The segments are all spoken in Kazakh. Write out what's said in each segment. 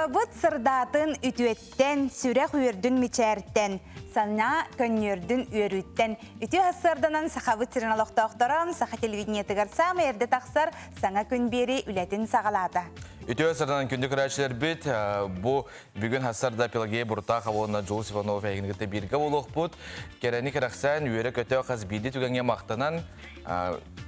Сахабыт сырдатын ütüetten, sürek ürdün miçertten, sana könnürdün üörütten. Ütü hasırdanan sahabıt tırnalıqtaqtaran, saha televideniye tıgarsam, erde taqsar, sana kön beri ületin sağalada. Ütü hasırdanan kündük öğrenciler bit, bu bugün hasırda Pelageya Burta Kavalına Jules Ivanov әйгінігіті birge oluq bud. Kereni kıraqsan, üyere kötü qaz bidi tügenge maqtanan,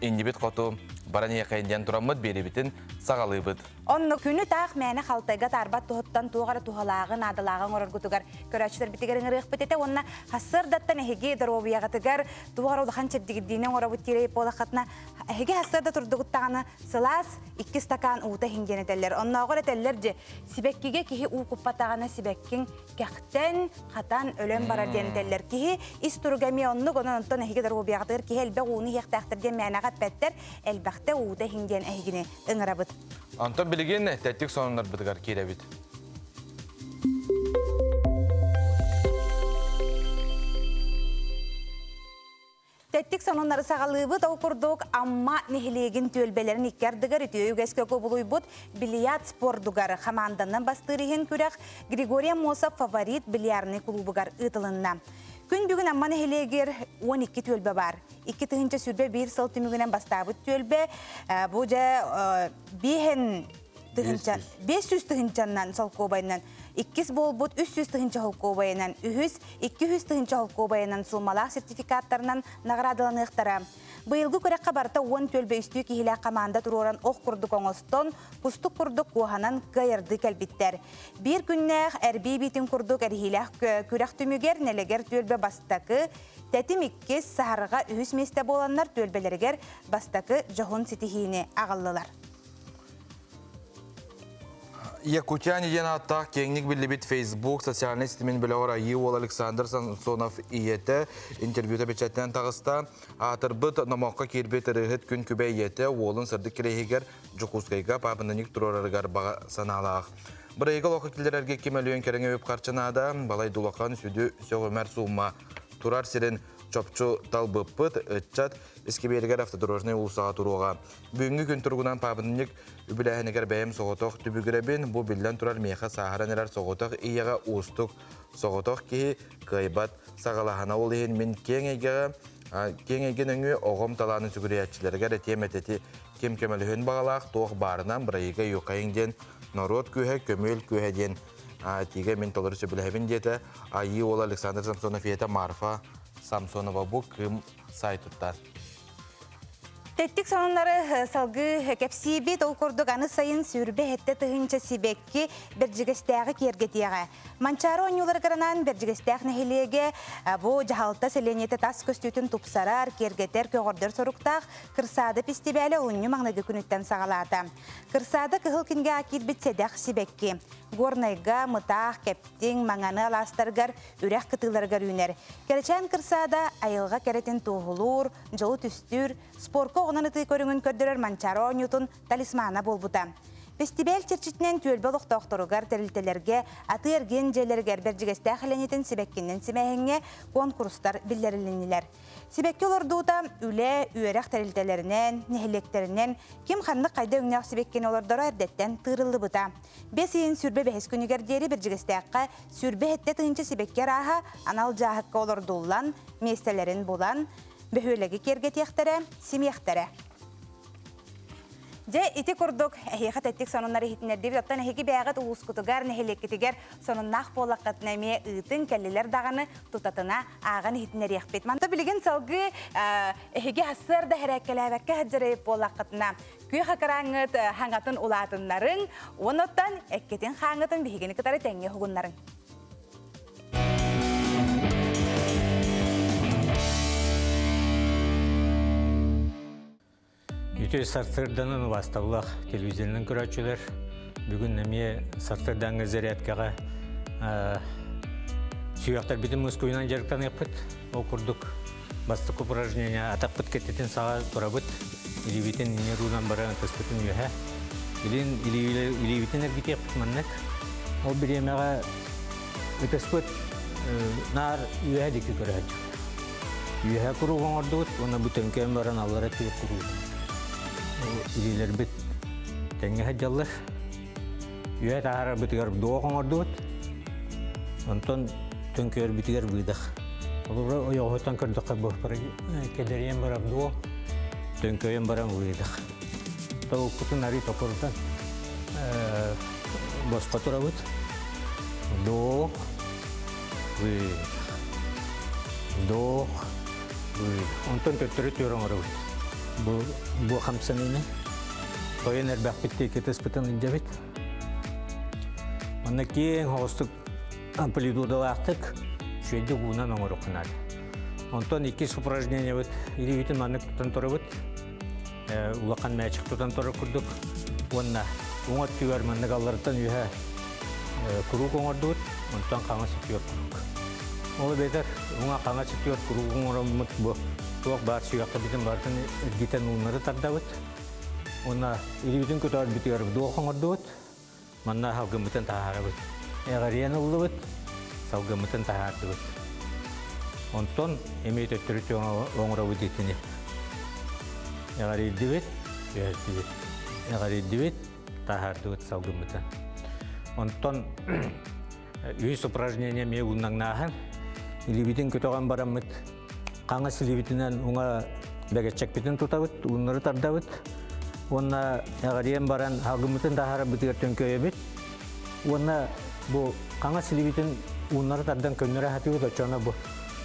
indi bit qotu baran yaqayından turamıd beri bitin sağalı bud. Onu günü taq məni xaltayga tarbat tuhuttan tuğara tuhalağın adalağın orar gutugar. Körəçlər bitigerin ırıq bitete, onna hasırdattan ehege darobiyağa tıgar, tuğara olağın çepdigiddiğine ora butireyip olaqatna. Ehege hasırda turduguttağını sılas 2 stakan uğuta hingen eteller. Onna oğur etellerce sibekkige kihi uğu kuppatağına sibekkin kekten xatan ölüm barar den eteller. Kihi isturugami onluk ondan ehege darobiyağa tıgar kihi elbe uğunu heqtaqtırgen mənagat better elbaqte uğuta hingen ehegini ıngırabıd. Anton bilgin tettik sonunlar bıdıgar kire bit. Tettik sonunları sağalıbıd okurduk amma nehilegin tölbelerin ikkerdigar ütüyü geske kobuluybud biliyat spordugar hamandanın bastırıhen kürek Grigoriy Mosov favorit bilyarni klubugar ıtılınna. Gün bugün amma nehilegir 12 tölbe var. 2 tığınca sürbe 1 sıl tümügünen bastabıd tölbe. Buca bihen 500 tığıncandan sol kobayından, 2 bolbut 300 tığınca hol kobayından, 200 tığınca hol kobayından sulmalaq sertifikatlarından nagaradılanıqtara. Bıyılgı körek kabarta 10 tölbe üstü kihila kamanda tururan oq kurduk oңoston, pustuk kurduk kuhanan gayırdı kelbitter. Bir günnek erbi bitin kurduk erhilah körek tümüger neleger tölbe bastakı, tetim 2 saharga ühüs meste bolanlar tölbelerger bastakı johun sitihini ağıllılar. Yakutian yen attaq kenglik bilibit Facebook sosyal sitimin bile ora Yevol Alexander Sansonov iyete intervyuda beçetten tağısta atırbıt namoqqa kirbet rıhıt gün kübe iyete olun sırdı kirehiger Jukuskayga papındanik turarargar bağa sanalaq. Biraygal oqıkillererge kemeliyön kerenge öp qarçanada balay dulaqan südü Söğömer Suğma turar sirin çopçu talbıppıt ıtçat İskiberiger avtodorojnay ulusağa turuğa. Bugünkü gün turgunan papındanik übüləhiniger bəyəm soğutuq tübügürebin bu bildən turar mexa sahara neler soğutuq iyağa ustuq soğutuq ki qaybat sağalahana olayın min kengegen öngü oğum talanı sügüriyatçilerger etemeteti kemkemelihün bağalaq toğ barından birayiga yuqayın narod köhe kömül köheden tiga min toları sübüləhibin diyete ayı ol Aleksandr Samsonov yete Marfa Samsonova bu kım saytuttar. Tettik sonunları salgı kepsibi dolkurduk anı sayın sürbe hette tıhınca sibekki bercigestəği kergetiyağı. Mançaro oynuları qaranan bercigestəğ nehiliyege bu cahalta seleniyete tas köstütün tupsarar kergeter köğordur soruqtaq kırsada festivali oyunu mağnadı günütten sağalada. Kırsada kıhıl kinge akil bitsedəğ sibekki. Gornayga, mıtaq, keptin, mağanı alastargar, ürək kıtılargar üner. Kerçen kırsada ayılga keretin tuğulur, jolu tüstür, sporko oğlanıtı körüngün kördürür Mançaro oynutun talismana bolbuta. Festival çirçitinen tölbe doktorugar teriltelerge, atı ergen jelerger bercigestə xilenitin sibekkinden simehenge konkurslar billeriliniler. Sibekki olurduuda üle, üyerak teriltelerinden, nehillekterinden kim xanlık qayda öngnak sibekkini olurdara erdetten tığırıllı buta. 5 yıl sürbe behes günüger deri bercigestəqqa sürbe hette tığınca sibekker aha anal jahıqqa olurduulan, mestelerin bulan, behölegi kergetiyaktere, simiyaktere. Je iti kurduk ehiqat ettik sonunları hitnerdi bittan ehigi beğat uuskutugar nehilekitiger sonunnaq bolaqat neme ıtın kelliler dağını tutatına ağan hitner yaqbet. Manta bilgin salgı ehigi hasır da herekkelebekke hajrayıp bolaqatna küy haqarangıt hangatın ulatınların onottan ekketin hangatın bihigini kıtarı tenge hugunların. Ütü Sartırdan'ın vastavlıq televizyonin көрәтшілер бүгін неме Sartırdan'ı zәрәткаға сүйақтар бітім өскөйінен жарықтан еқпіт. Оқырдық бастық упражнения атақпыт кеттетін саға тұрабыт. Илевитен нерунан баран тұспытын үйе. Илевитен әргеті еқпіт маннак. Ол біремеға өтіспіт нар үйе декі көрәтші. Үйе құруған ордығыт, оны бүтін кәм баран аллар әтті құруған. İliler bit tenge hacallar үйе тахара битигер дуо коңордут. Онтон төнкөр битигер быдах. Олора ойоготан көрдөккө бохпар кедерен барап дуо. Төнкөйөн барам быдах. Тау кутун ари топордан боско турабыт. Дуо быдах. Дуо быдах. Онтон төттөрү төрөңөрөбүт. Бу хамсаныны. Тоен эрбак битти кетес битен инжабит. Онна кең хостук амплитуда актык шөйдө гунан оңорукнады. Онтон 2 упражнение бит, или битен маннык тутан торабыт. Улакан мәчик тутан торып курдук. Онна оңот түйөр маннык аллардан үйе курук оңордут, онтон каңа сытıyor курук. Ол бетер оңа каңа сытıyor курук оңоромут бу. Туак бар сүйакта битен бартын гитен улнары тардабыт. Онна или битен көтөр битер дуо оңордут. Манна халгымытын тахарабыт. Эгерен уллыбыт, салгымытын тахардыбыт. Онтон эмейт өттөрүтө оңоробыт итини. Эгеридибит, эгеридибит, тахардыбыт салгымытын. Онтон үйс упражнение ме улнаңнахан, илибитин көтөгөн барамыт. Каңас илибитинен уңа бегечек битин тутабыт, улнары тардабыт. Онна эгерен баран халгымытын тахарабыт төнкөйөбүт. Онна бу каңа силибитин уннары тардан көннөрө хатыбыт очона бу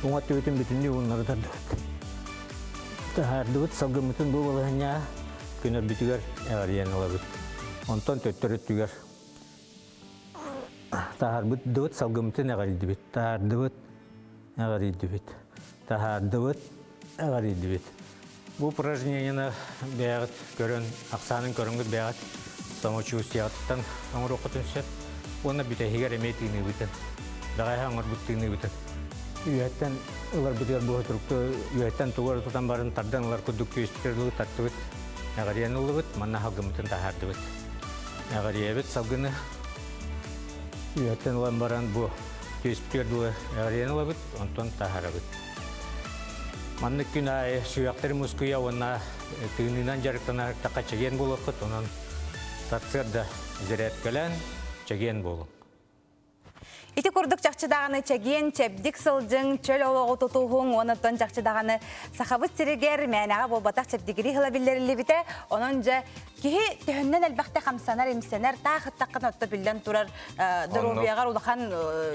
уңа төтүн бүтүндү уннары тардыбыт. Тахардыбыт салгымытын бу болоnya көнөр бүтүгөр эгерен алабыт. Онтон төттөрүттүгөр тахарбыт дыбыт салгымытын эгеридибит. Тахардыбыт эгеридибит. Тахардыбыт эгеридибит. Бу упражнениени бягат көрөн аксанын көрөнгөт бягат самочувствиятан оңрокотун сөп. Ona bitehigер emetini biten. Dagay hangar butini biten. Üyetten ular biter bu oturukta üyetten tugar tutan barın tardan ular kuduk küstürlüğü tartıbıt. Eğer yanılıbıt manna hagımıtın tahardıbıt. Eğer yebet savgını üyetten ulan baran bu küstürlüğü eğer yanılıbıt ondan taharabıt. Manlık günah süyaktırı muskuya ona tığınınan jarıktana takaçagen bulakıt onun tartsırda ziret gelen Чаген болу. Ити курдук жакчыдаганы чаген, чепдик сылжың, чөл олоғу тутуғың, онытон жакчыдаганы сахабыт сиригер, мәнәға болбатақ чепдигири хылабиллерілі бите, onun жа кихи төхіннен әлбәқті қамсанар, емсенер, тақыттақын отты білден турар, дұрубияғар улахан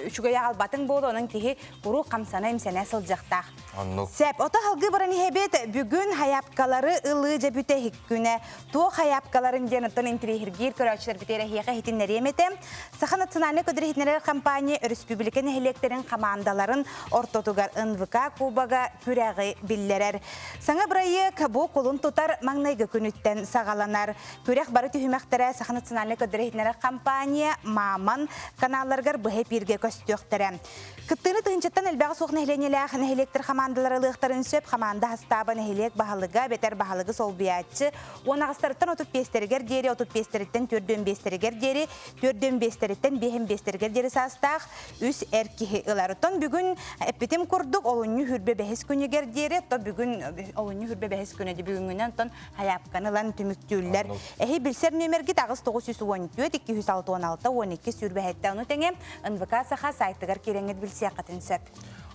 үшіге яғалбатын болды, оның кихи құру қамсана емсене сылжақтақ. Сәп, ота халғы баран ехебет, бүгін хаяпкалары ылы жабүте хиккүне, туо хаяпкаларын денеттон интерихиргир көрәчілер бітері хеқе хитиннер еметем. Сахан национальный көдірхитнерер компания республикан электерин командаларын ортотугар НВК кубага күрәгы биллерер. Саңа брайык бу колун тутар маңнайгы күнүттен сагаланар. Күрәк бары түһүмәктәре Сахан национальный көдірхитнерер компания маман каналларгар быһы пирге көстөктәре. Кыттыны тыгынчаттан элбәгы сук нәһленеләх нәһлектер командалары лыктарын сөп команда хастаба нәһлек баһалыга бетер баһалыгы солбиятчы. Онагыстардан 35-тергер дери 35-терден 4-5-тергер дери 4-5-терден 5-5-тергер дери састах үс эркиһи ыларытын бүгүн эпитем курдук олунню хүрбе бәһис күнүгер дери то бүгүн олунню хүрбе бәһис күнү бүгүнгүнөн тон хаяпканылан түмүктүлләр. Эһи билсер нөмерге тагыс 914 206 12 сүрбәһәттә уну теңе НВК саха сайтыгар кереңет билсиякатын сөп.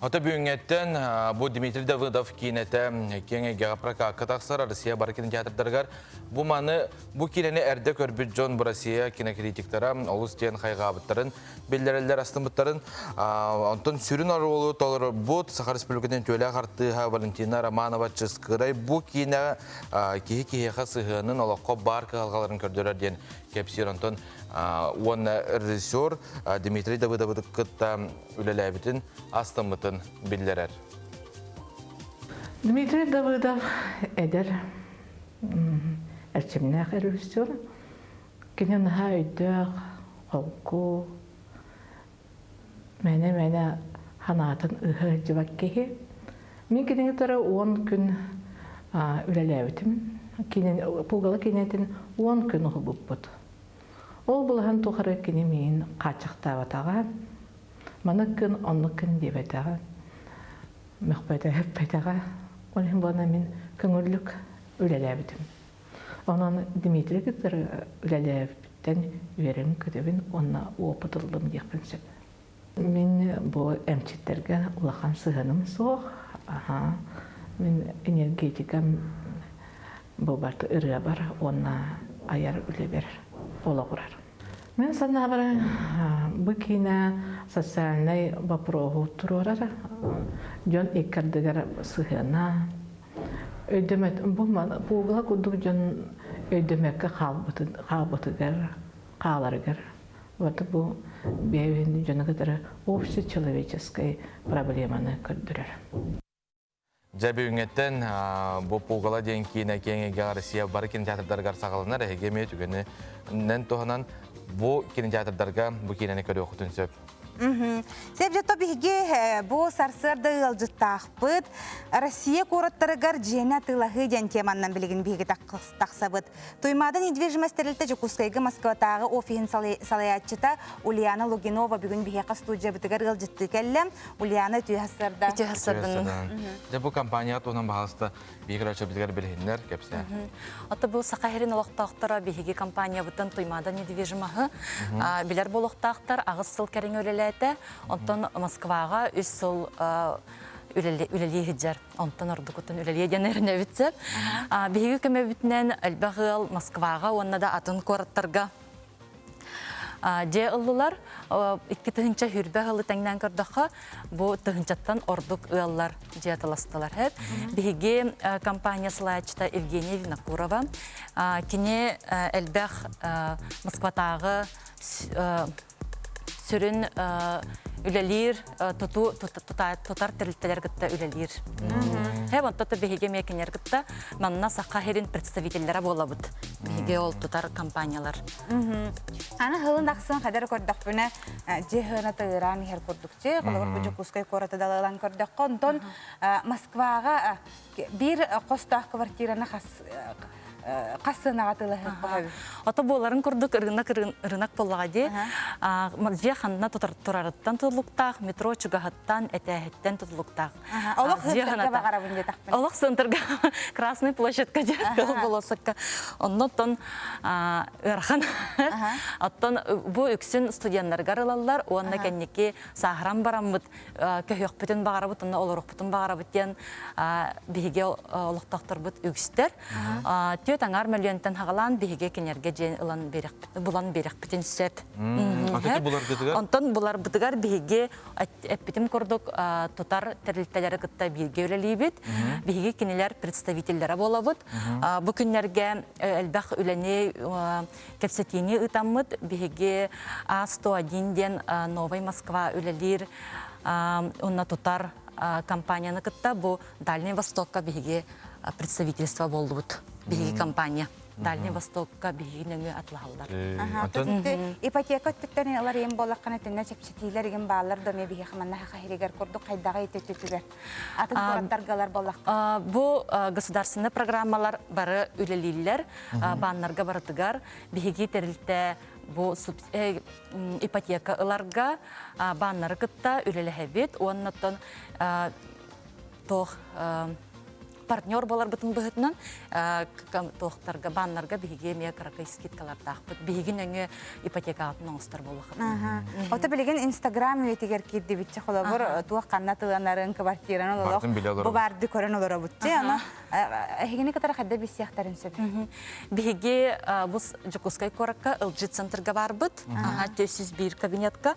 Ата бүгінгеттен бұл Дмитрий Давыдов кейінеті кеңе геопрaka катақсар Россия барекетін театрдарғар. Бұл маны бұл кейлені әрді көрбіт жон бұл Россия кинокритиктара олыс тен қайғабыттарын, белдерелер астымыттарын. Онтон сүрін арулы толыр бұд Сахар Республикатын төлі ағартыға Валентина Романова чыскырай бұл кейіне кейі-кейіға сығының олыққа бар қағалғаларын көрдірер ден кепсир. Онтон он режиссер Дмитрий Давыдов кытта үлеләбітін астымытын білдерер. Дмитрий Давыдов әдер әрчімнәқ режиссер. Кенен хайдақ, қолку, мәне ханатын ұғы жывак кейі. Мен кенен тұры 10 күн үлеләбітім. Пулғалы кенетін 10 күн ұғы бұппыд. Ол бұлған тұқыры кені мен қачықта батаған, маны күн, оны күн деп айтаған, мүқпәді өппәйтаға, олың бұлана мен көңірлік үлеләбідім. Онын Дмитрий кеттір үлеләбід Әттен үйерін көтебін, онна опытылдым дек принцип. Мен бұл әмчеттерге улахан сығаным соқ. Мен энергетикам бұл барды ұрыға бар, онна аяр үлі бер, ола құрар. Мен сана бар, бұл кейіне социальный вопрогу тұрорар. Жон еккардығар сығана. Өйдемет, бұғыла күрдік жон өйдемекке қалбытығар, қаларығар. Вот бұл бәйвенді жоны қыдыры общечеловеческой проблеманы көрдірер. Жабы үңеттен бұл пуғала ден кейіне кеңеге Россия бары кинотеатрдарға сағаланар, әгеме түгенінен тоғынан бұл кинотеатрдарға бұл кейінені көрі оқытын сөп. Сеп жато биге бу сарсырды ылжыттақпыт. Россия кураттарыгар жена тылахы ден теманнан билигин биге тақсабыт. Туймадан недвижимостьтерлите Жукускайгы Москватағы офиин салаятчыта Ульяна Логинова бүгін биге студия бітігер ылжытты кәллем. Ульяна түйхасырда. Бұл компания туғынан бағалысты биге рачы бітігер білгендер кепсе. Аты бұл сақахерин олықтақтара биге компания бұтын Туймадан недвижимахы білер болықтақтар ағыз сыл кәрін өлелі онтон Москваға үс сыл үлелі хиджар. Онтон ордукутын үлелі денеріне бітсеп. Бигі көмі бүтінен әлбәғыл Москваға, онына да атын кораттарға же ыллылар. Икки тыгынча хүрбәғылы тәңнән көрдіқі, бұл тыгынчаттан ордук ыллар же атыластылар. Бигі компания слайдчыта Евгения Винокурова. Кене әлбәғ Москватағы сүрін үлелер, тұтар тірілтелер күтті үлелер. Хәп онтаты бейге мекенер күтті, манна саққахерин представителлері бола бұд. Бейге ол тұтар компаниялар. Аны хылын ақсын қадар көрдіқ бүні жехына тығыран ехер көрдікте, қолығыр бұл Жукускай кораты далалан көрдіқ. Онтон Москваға бір қостақ квартираны қасына қатылығы қойып. Ата боларын көрдік рынақ болаға де. Же қанына тұрарыттан тұтылықтақ, метро чүгағаттан, әтәхеттен тұтылықтақ. Олық сынтырға бағарабын де тақпын. Олық сынтырға Красный площадка де боласыққа. Оннаттан ұрған. Аттан бұл үксін студенттарға ылалар, онына кәннеке сағыран барамыд, көйек бүтін бағарабыд, онына олырық бүтін бағарабыд ден бейге олықтақтар бұд үкстер. Таңар миллионтан хағалан биге кенерге жен булан берек бітін сөп. Онтан бұлар бұтығар биге әппетім көрдік тұтар тәрілтелері күтті биге өлелейбет. Биге кенелер представителері болабыд. Бұ күнлерге әлбәқ үлене кәпсетені ұтамыд. Биге А101 ден Новый Москва өлелер. Онна тұтар компанияны күтті. Бұ Дальний Востокқа биге представительство болды бұд. Биги компания. Дальний Востокка бигинеңі атлағалар. Ипотека өттіктен олар ең болаққан әтінне чепчетейлер ең бағалар дөме биге қаманна хақахирегер көрді қайдағы етететігер. Атын қораттарғалар болақ. Бұл государственный программалар бары үлелейлер, баннарға барытығар. Биге терілті бұл ипотека ыларға баннары күтті үлелі әбет. Оннаттан тоқ партнер болар бұтын бұғытынан тоқтарға, баннарға бігі мея қарақай скидкалар тақпыд. Бігін өңі ипотека атын оңыстар болуқын. Ота білеген Инстаграм өйтегер кейді бітчі қола бұр туақ қанна тыланарын квартираны олық бұл барды көрін олар бұтты. Әгені қатар қадда бес сияқтарын сөбі? Бігі бұл Жукускай кораққа ылжит центрға бар бұд. 401 кабинетка.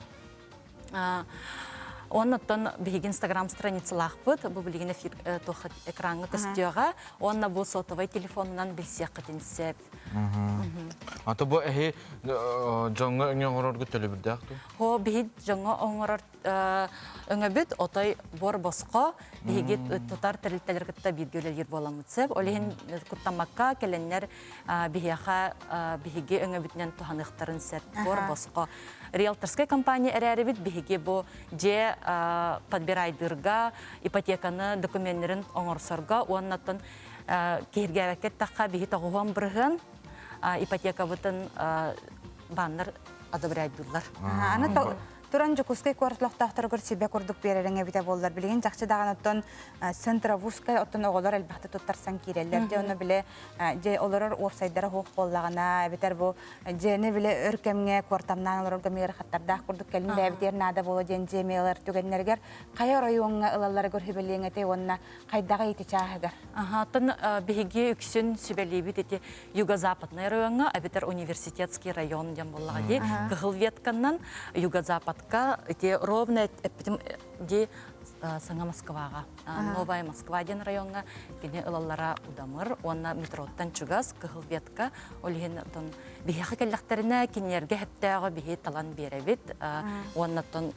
Оннаттан биги Инстаграм страницалах бұд, бұл білген экранға көстеуға, онна бұл сотовай телефонынан білсек қытынсеп. Ата бұл әйі жаңға өңе оңырар күттелі бірді ақту? Хо, биги жаңға оңырар өңі бүд, отай бор босқа, биги тұтар тәрілтелер күтті бергелер боламытсеп. Олеген күттамаққа кәленлер биги өңі бүтінен тұханықтарын сәп, бор босқа. Риэлторская компания әрәрі бүд, биги бұл же подбирайдырға, ипотеканы документлерін оңырсырға, оннаттан кейіргәвәкет таққа биги тағуған бірген, ипотека бұтын баннар адабырайдылар. Туран жукускай кортлохтахтаргыр себе курдук беререңе бите боллар билген жакчы даган оттон Центровускай оттон оголор элбахты туттарсан киреллер де оны биле же олорор офсайдара хок боллагана битер бу жени биле өркемге кортамнан олор гамер хаттарда курдук келин бебитер нада боло ден жемелер түгеннергер кая районга ылаллар көрһүбелеңете онна кайдага ити чаагар. Тон биһиги үксүн сүбелибит эти юго-западный районга, абитер университетский район дем боллагади. Кыхылветканнан юго-западка эти ровно эпитим ди Саңа Москвага, Новая Москва ден районга кене ылаллара удамыр, онна метроттан чугас Кыхылветка олген тон биһиги келлехтерине кинерге хептәгы биһи талан беребит, онна тон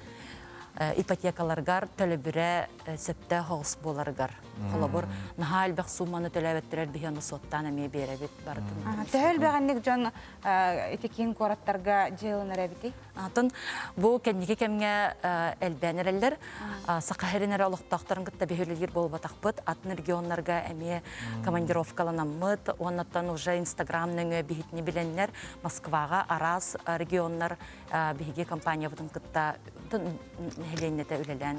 ипотекаларгар төлөбүрэ септе холс боларгар. Холобур нахал бак сумманы төлөбөттөрөр биханы соттан эме беребит бардын. Тәһәл бәгәнлек жон этикин кораттарга җыелыныр бити. Атын бу кенники кемге элбәнерләр сакаһеринер алыктактарын гытта бехөлләр булып атакпыт атын регионнарга эме командировкаланаммыт, оннан уже Инстаграмның бихитни биленнәр Москвага, Арас регионнар биһиге компания бутын гытта Хеленнете үлелән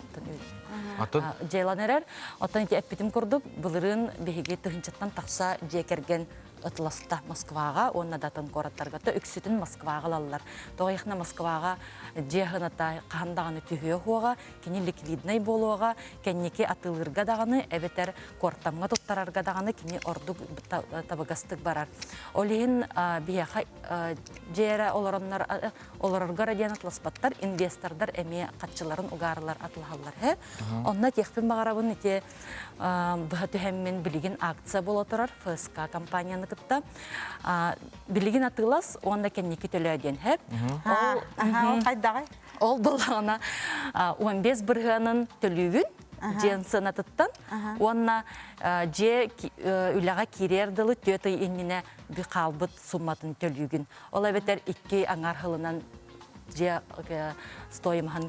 җайланырар. Атын эпитим курдук булырын биһиге тыгынчаттан такса жекерген ытласта Москвага, онна датын кораттарга та үксүтүн Москвага алалар. Тоғайхна Москвага жехыната кандаганы түйө хуга, кини ликвидный болуга, кенники атылырга даганы, эбетер кортамга туттарарга даганы кини ордук табагастык барар. Олин бияха жера олорорга радиан атласпаттар, инвестордар эме катчыларын угарылар атлахаллар. Онна техпин багарабын ите бахатыхеммен билигин акция боло турар, ФСК компанияны кытта. Билигин атылас, онда кенники төлөден хеп. Ол болағына 15 бірғанын төлігін женсына тұттан, онна же үліға керерділі төті еніне бір қалбыт сумматын төлігін. Ол әбетер 2 аңар хылынан же стоимхан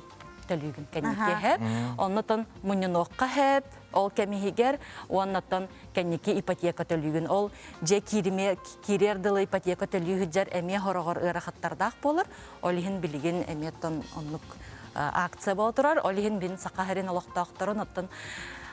төлігін кәнеке хеп. Оннатан мұныноққа хеп, ол кәмігер, оннатан кәнеке ипотека төлігін. Ол же керерділі ипотека төлігін жар әме хорағыр ұрақаттардақ болыр. Олығын білген әметтен онлық акция бол тұрар. Олығын бен сақағырын олықтақтарын оттан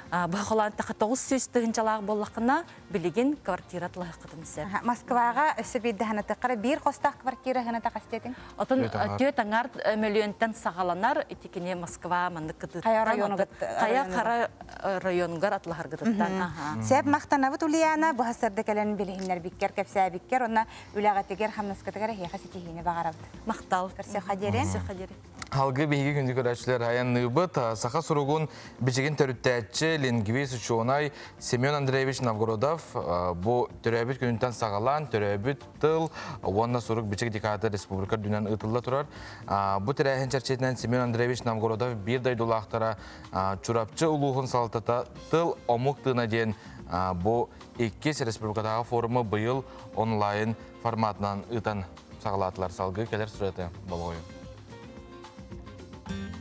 Бахолан тақы 900 тыгынчалағы боллақына білеген квартира тылығы қытын сәп. Москваға өсі бейді ғана тақыры бір қостақ квартира ғана тақастетін? Отын төт аңар миллионтен сағаланар, етекіне Москва манды қытыттан. Қая қара районгар атлығар қытыттан. Сәп мақтанабыт Улияна, бұғасырды кәлін білігінлер біккер, кәпсә біккер, онна үләғатегер хамнаскатығар хеға сетихіне бағарабыд. Мақтал. Көрсе қадерен? Халгы бейгі күнді көрәшілер аян ныбыт, сақа сұруғын бічеген төріттәтші лингвист ученый Семен Андреевич Новгородов бұл төрәбіт күнінтен сағалан, төрәбіт тыл, онна сұруқ бічек декады республика дүнен ұтылда тұрар. Бұл тәрәхін чәрчетінен Семен Андреевич Новгородов бір дайдулақтара чурапчы ұлуғын салтата тыл омық тына ден бұл 2 республикадағы форумы бұйыл онлайн форматынан ұтан сағалатылар салғы келер сүреті болғойы.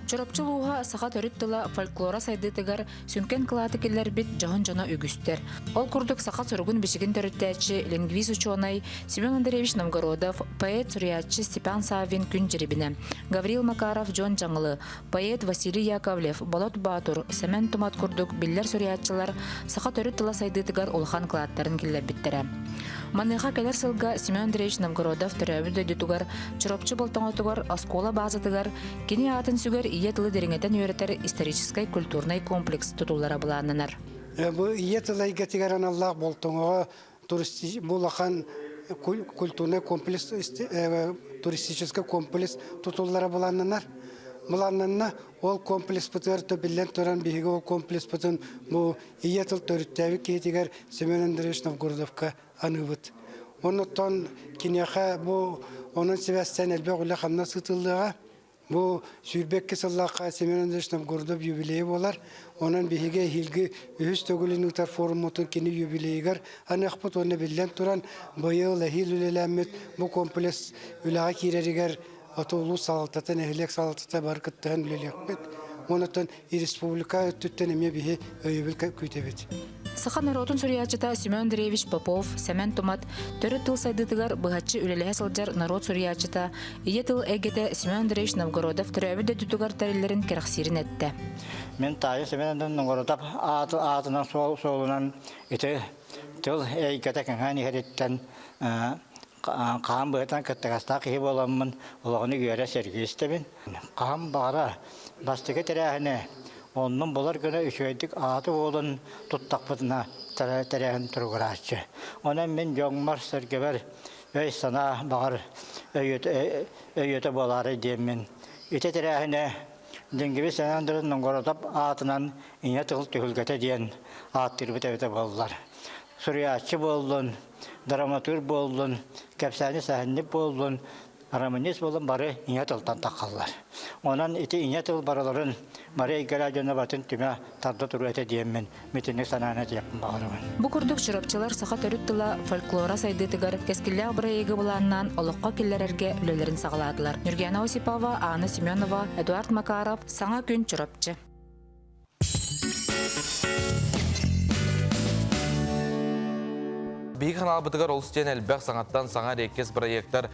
Чорапчылууга саха төрүттыла фольклора сайдытыгар сүнкен кылаты келер бит жаһан жана үгүстер. Ол курдук саха соргун бишигин төрүттәчи лингвист ученый Семен Андреевич Новгородов, поэт сурьятчы Степан Савин күн жеребине, Гаврил Макаров Жон Жаңылы, поэт Василий Яковлев, Болот Батур, Семен Тумат курдук биллер сурьятчылар саха төрүттыла сайдытыгар улхан кылаттарын келер биттере. Маныха келер сылга Семен Андреевич Новгородов төрөбүдө дутугар чоропчу болтоңотугар оскола базатыгар кини атын сүгер иетылы дереңетен өретер исторический культурный комплекс тутуллара буланнанар. Бу иетылы гетигаран Аллах болтоңого туристик булахан культурный комплекс туристический комплекс тутуллара буланнанар. Буланнанна ол комплекс бутер төбиллен туран биге ол комплекс бутун бу иетыл төрүттәби кетигер Семен Андреевич Новгородовка аныбыт. Онотон киняха бу onun sebepten elbette hamna sıtıldığa bu Sürbek kısallaka Semyon Андреевич Новгородов юбилеyi bolar. Onun bihige hilgi ühüs tögülün utar forumutun kini юбилейгар anakput onu billen turan bayıl ehil ülelemmet bu kompleks ülağa kireriger atolu saltatın ehlek saltata barkıttığın ülelekmet. Ondan respublika tütteneme bihi öyübil kütebet. Саха народун сурьячыта Семен Андреевич Попов, Семен Томат, төрөт тыл сайдытыгар быхатчы үлелеhe сылжар народ сурьячыта, ие тыл эгете Семен Андреевич Новгородов төрөбүдө дүтүгар тариллерин керахсирин этте. Мен тайы Семен Новгородов атынан солунан ите тыл эгете кеңхани хереттен Қам бұғытан күттіғаста қиып оламын, олағыны үйәрі сергейістебін. Қам бағара бастығы тәрәхіне, оның болар күні үшөйдік аты олын тұттақпытына тәрәхін тұрғырашчы. Онан мен жоңмар сәргебер өй сана бағар өйеті болары деймін. Үте тәрәхіне Деңгебе сәнәндірін Новгородов атынан ине тұғыл түхілгеті дейін аттыр біте болылар. Сурьячы болдun, драматург болдun, кәпсәне сәһенлек болдun, романист болдun бары ине тылтан тақаллар. Онан ити ине тыл бараларын Мария Галадьевна батын түмә тарда туру әте диеммен, митинек сананы диеппин багырмын. Бу курдук чырапчылар саха төрүт тыла фольклора сайдытыгар кескилле брайыгы буланнан олоққа киллерерге үлелерин сагаладылар. Нургена Осипова, Анна Семенова, Эдуард Макаров, Саңа күн чырапчы. Бейік қанал бұтығар олыстен әлбәқ саңаттан саңа реккес проекттар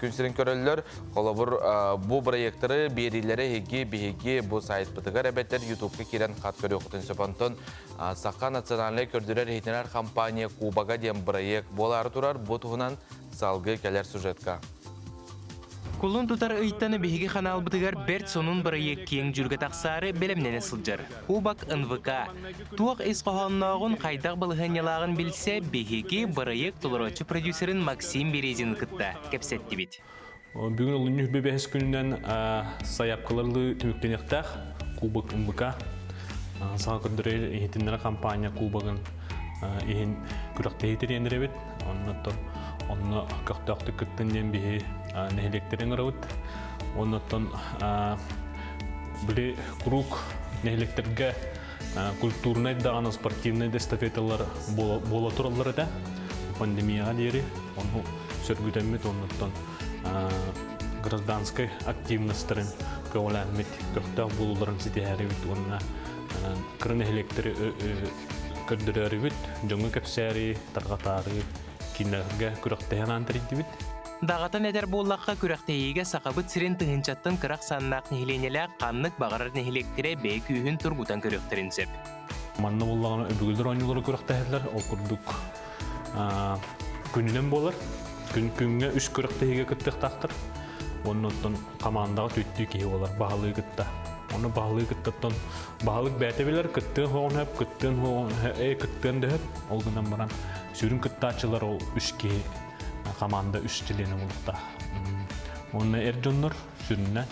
күнсерін көрілілер. Қолабыр бұл проекттары берилері бейге бұл сайт бұтығар әбеттер YouTube'ға керен қат көрі оқытын сөпантын. Саққа националай көрдірер хейтінер компания Кубаға дем проект болары тұрар бұтығынан салғы кәлер сюжетка. Кулун тутар ыйттаны беги канал бытыгар берт сонун проект кең жүргө таксары белемнене сылжар. Кубак НВК. Туак эскохонногун кайдак былыханьялагын билсе беги проект толорочу продюсерин Максим Березин кытта кепсетти бит. Бүгүн улуню бебес күнүнөн саяпкаларлы түмүктенектак Кубак НВК. Сага көрдөрө эйтинер компания Кубагын эйин күрөктейтерендиребит. Онно көктөктү кыттынден беги нехлектерин ырабыт. Оннотон биле круг нехлектерге культурный даганы спортивный эстафеталар бола туралар да. Пандемияга дери, ону сөргүтөмүт оннотон гражданской активностьтарын көөләмит, көктөк булуларын ситехерибит, онна кырнехлектери көрдөрөрүбүт, жоңу кепсери, таргатары кинерге күрөктеген антырдыбыт. Дағатын әдер боллаққа күрәқтейеге сақабыт сирен тығынчаттың қырақ саннақ нехленелі қаннық бағарар нехлектері бей күйін тұргутан көректерін сеп. Манны боллағына өбігілдер ойнылары күрәқтәйділер, ол күрдік күнінен болар. Күнге үш күрәқтейеге күттік тақтыр. Онын қамандағы төттүй кейі олар, бағалы күтті. Оны бағалы күттіптен бағалық бәті білер, күттіғін хоғын өп, күттіғін дөп, ол күнен баран сүрін күтті ачылар ол үш кейі. Команда үш тілені болықта. Онына әрдонлар сүрінне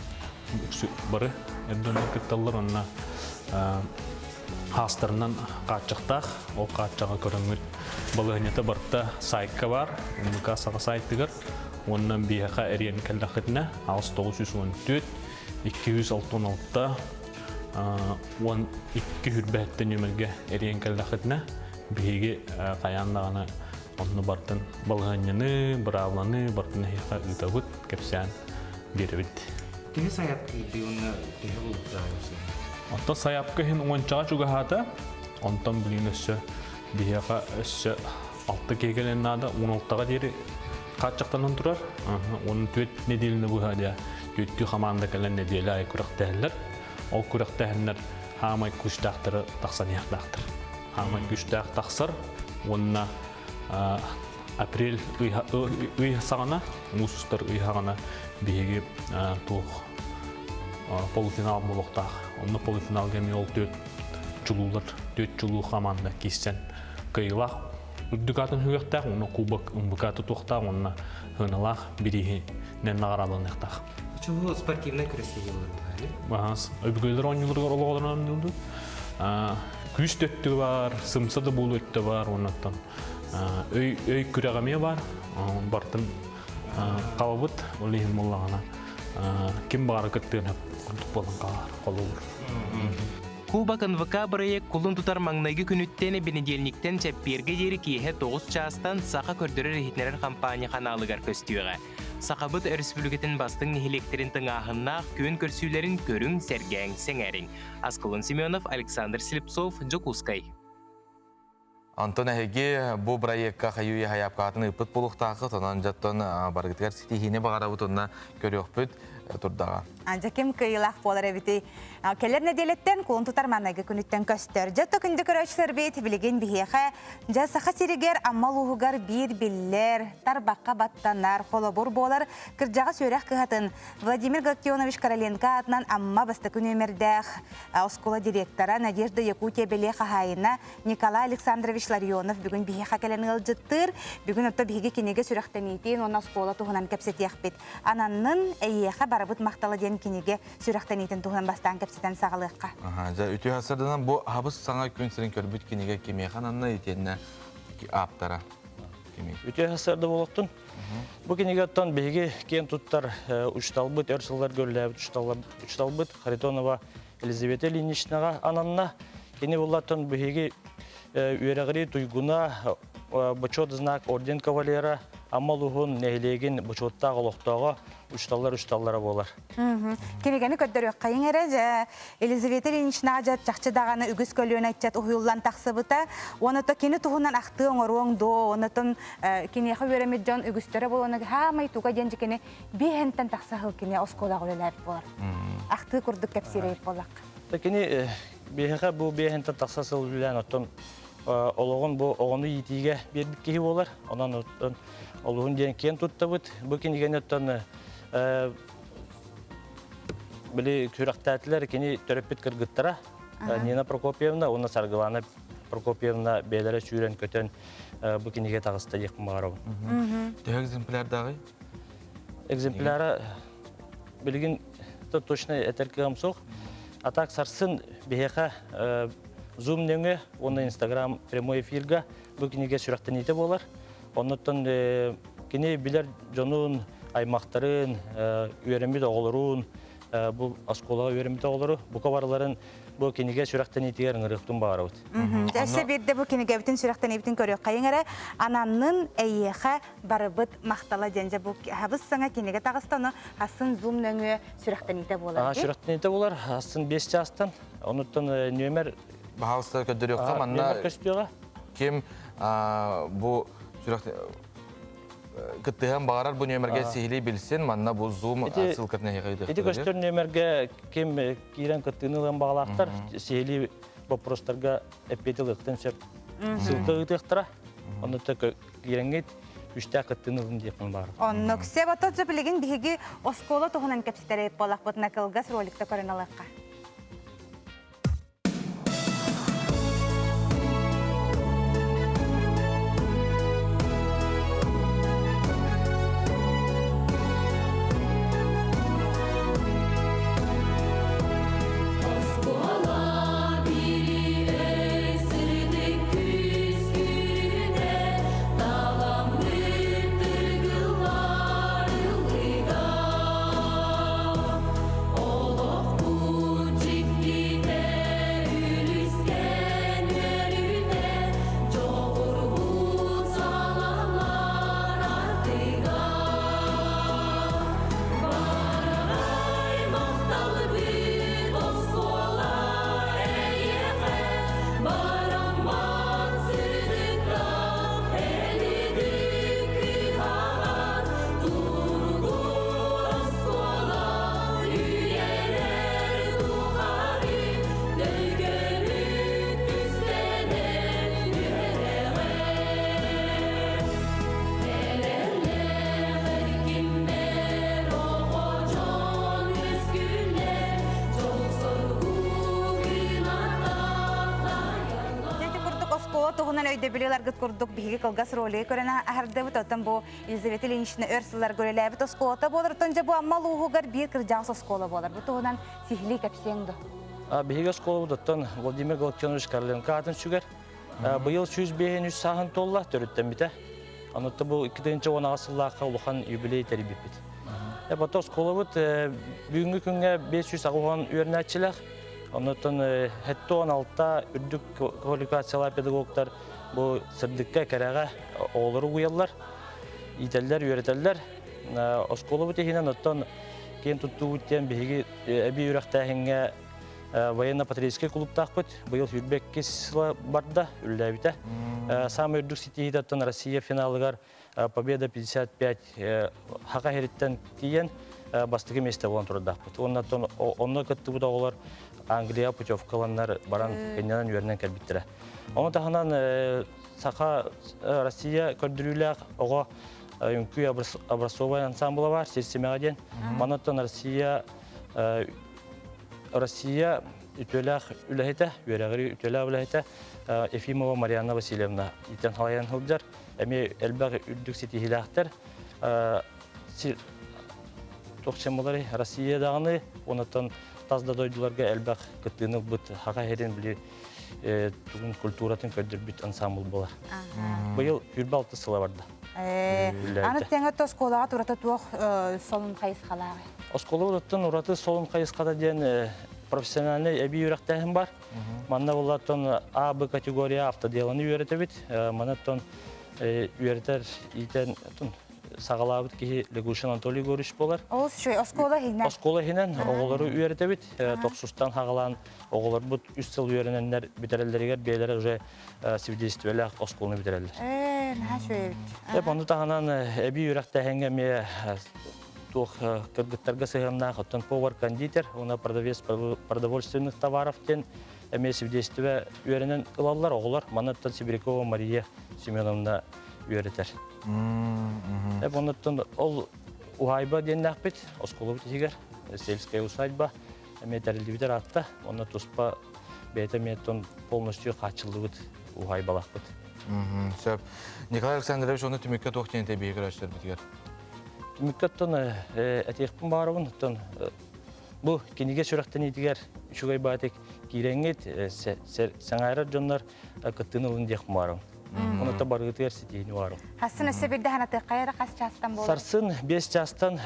бары әрдонлар күтталар, онына хастарынан қатшықтақ, ол қатшаға көріңір балығынеті барықта сайыққа бар, оныға саға сайттығыр, онынан бейіға әрен кәлдақытына 6914, 266-та 12 хүрбәтті нөмірге әрен кәлдақытына бейге қаянлағына онны бартын балғаньяны, бравланы, бартын хейқа ұйтабыт, кәпсән беребіт. Кені саяпқы дейуіні дейі болып жайымсы? Онта саяпқы хен оңанчаға жүгі хата, онтан білін өссі дейіға өссі 6 кегелен нада, 16-ға дейірі қатшақтанын тұрар. Оның төт неделіні бұға дейі, төтті қаманда кәлін неделі ай күріқтәлілер. Ол күріқтәлілер хамай күштақтыры тақсан яқтақтыр. Хамай күштақ тақсыр, онына апрель үй сағана, мұсыстар үй сағана бейге туық полуфинал болуқтақ. Онны полуфинал кәме ол 4 жылу қаманда кестен қиылақ үрдігатын хүгіқтақ, оны кубак үмбікаты туқтақ, оны ғыналақ бірігі нән нағаралығын еқтақ. Чего спортивный красивый был? Өбігейлер ойнылырға олығыларынан өнділді. Күш төтті бар, сымсады бұл өтті бар, онаттан. Өй күрәғаме бар, бартын қалабыт, олейін болағына. Кем бағары күттігін күрдік болын қолы бұр. Кубак НВК проект кулун тутар маңнайгы күнүттені бенедельниктен чәпперге дері кейхе 9 частан сақа көрдірі рейтнерер компания қаналығар көстіуіға. Сақабыт республикатын бастың нехелектерін тыңағыннақ көн көрсүйлерін көрің сәргәң сәңәрін. Асколын Семенов, Александр Слепцов, Джокускай. Антон әйге бұл проектқа қайуы хаяпқатын ұпыт болуқтағы, тонан жаттон барғытығар сетихіне бағара бұтынна көрі өкпіт тұрдаға. Жакем кыйлах болар эбити. Келер неделеттен кулун тутар манайга күнүттен көстөр. Жатта күндү көрөчсөр бит билеген бихеха. Жасаха сиригер аммал угугар бир биллер, тарбакка баттанар, холобур болар. Кыржага сөйрәк кыхатын Владимир Галактионович Короленко атынан амма басты күнөмердәх оскола директора Надежда Якутия Белеха хайына Николай Александрович Ларионов бүгүн бихеха келен ылжыттыр. Бүгүн отто биһиге кинеге сүрәктәнитин, онна оскола туһунан кепсетиях бит. Ананнын эйеха барабыт мактала ден кинеге сүрәктәнитин туһунан бастан кепсетен сагалыкка. Үтү хасырдан бу хабыс саңа күн сирин көрбүт кинеге кемехан анна итенне аптара. Үтү хасырда болоктун. Бу кинеге оттон биһиге кен туттар учталбыт, өрсөллөр көрүлөбүт, учталбыт Харитонова Елизавета Ильиничнага ананна кини буллаттан биһиге үйрәгри туйгуна бочот знак орден кавалера амалугун нәйлеген бочотта голоктогы учталлара болар. Кенегени көддөрөк кайын эреже Елизавета Ильинична жат жакчы даганы үгүс көлүн айтчат уюллан таксыбыта. Оното кини туһунан акты оңорон до, онотон кинеха беремет жан үгүстөрө болону хамай туга денжи кини бехентен таксахыл кини оскола голелеп болар. Акты курдук кепсирейп болак. Кини бехеха бу бехентен таксасыл билен оттон ологон бу огону итиге бербит кихи болар. Онан оттон ологун ден кен туттабыт. Бу кинеген оттон били күрәктәтләр кини төрөппит кыргыттара. Нина Прокопьевна, уна Саргылана Прокопьевна беләре сүрен көтөн бу кинеге тагыста якын барабы. Төһө экземпляр дагы? Экземпляры билген точно этеркем сох. Атак сарсын бехеха Zoom неңе, оны Instagram прямой эфирга бу кинеге сүрәктәните болар. Оннан кини билер жонун аймактарын, үйрәмит оголорун, бу асколага үйрәмит оголору, бу кабарларын бу кинеге сүрәктәнитер ңырыктын барабыт. Әсә бирде бу кинеге бүтүн сүрәктәнитин көрөк кайыңара ананын әйеха барыбыт мактала денҗе бу хабыс саңа кинеге тагыстаны асын Zoom нөңе сүрәктәните болар. Сүрәктәните болар, асын 5 жастан, оннан нөмер Бахалста көддөрөк манна ким бу сүрәктә кыттыган багарар бу нөмерге сихили билсен, манна бу Zoom ссылканы ягайды. Эти көстөр нөмерге ким кирен кыттыгын багалактар, сихили вопростарга эпетилыктан сөп ссылка ыктыктыра. Онда та киренге үстә кыттыгын дип бар. Онны ксе батат билеген биһиге оскола туһунан кепсетереп болак бутна кылгас роликта көрәналакка. Тугунан өйдө билелер гыт курдук биһиге кылгас роли көрәнә аһардыбыт отан бу Елизавета Ильинична өрсөлләр görеләбит оскота болар тонҗа бу аммал угугар бир кырҗас оскола болар. Бу тугунан сихли капсеңдо. Биһиге оскола буттан Владимир Галактионович Короленко атын сүгәр. Быел 100 сагын толла төрөттән бите. Анытта бу 2-нче гасырларга улухан юбилей тербит бит. Бата оскола бут бүгүнкү күнгө 500 агыган үйрөнәчләр. Оннан хәттон алта үрдүк квалификациялар педагогтар бу сырдыкка керәгә олары уяллар, ителләр, үйрәтәләр. Оскола бу тегеннән оттан кен тутту үткән биһиге әби үрәктәһенгә военно-патриотический клубтақ бұд. Бұйыл үрбек кесіла барда, үлләбіті. Самый үрдік сетейдеттен Россия финалығар победа 55 хақа хереттен кейін бастығы месте болан тұрдақ бұд. Онны күтті бұда олар Англия путевкаланар баран кенненен үйерінен кәлбіттірі. Оны тағынан сақа Россия көрдірілі оға үңкі образцовый ансамблы бар, сельсемеға ден. Манаттан Россия ütөләк үләһетә, үрәгәри ütөләк үләһетә Ефимова Марьяна Васильевна итен халаян хылдар. Әме әлбәг үрдүк сетихиләхтер. Тохчамалары Россиядагы, онытан тазда дойдуларга әлбәг кытыны бут хака херен били тугун культуратын көддөр бит ансамбл була. Быел үрбалты сыла барды. Аны теңе тосколага турата туох солун кайыскалары. Осколораттан ураты солун кайыскада ден профессиональный әби үрәктәһем бар. Манна булаттан А, Б категория автоделаны үйрәтәбит. Манаттан үйрәтәр итен сагалабыт ки Легушин Анатолий Горич болар. Ол шой оскола хинен. Оскола хинен оголары үйрәтәбит. Токсустан хагалан оголар бут 3 жыл үйрәнәннәр битерәләргә бәйләре уже свидетельстволар осколны битерәләр. Нәшөй. Аны тагынан әби үрәктәһенгә ме тух кыргыттарга сыгымна хаттан повар кондитер, она продавец продовольственных товаров тен эме свидетельство үйренен кылалар оголар. Манаттан Сибирякова Мария Семеновна үйрәтәр. Оннан ол ухайба деннәк бит, осколы битигер, сельская усадьба, эме тәрелди битер атта, онна туспа бәйте меттон полностью качылды бит, ухайбалак бит. Сөп. Николай Александрович оны түмекке тоқтен тәбейгер аштыр битигер. Түмеккеттен әтекпін баруын, бұл кенеге сөрәқтен етігер үшігай бәтек кейреңет сәңайрар жонлар күттін ұлын декпін баруын. Оны та барғытығар сетейіні баруын. Хасын өсі бірді ханаты қайыры қас частан болды? Сарсын 5 частан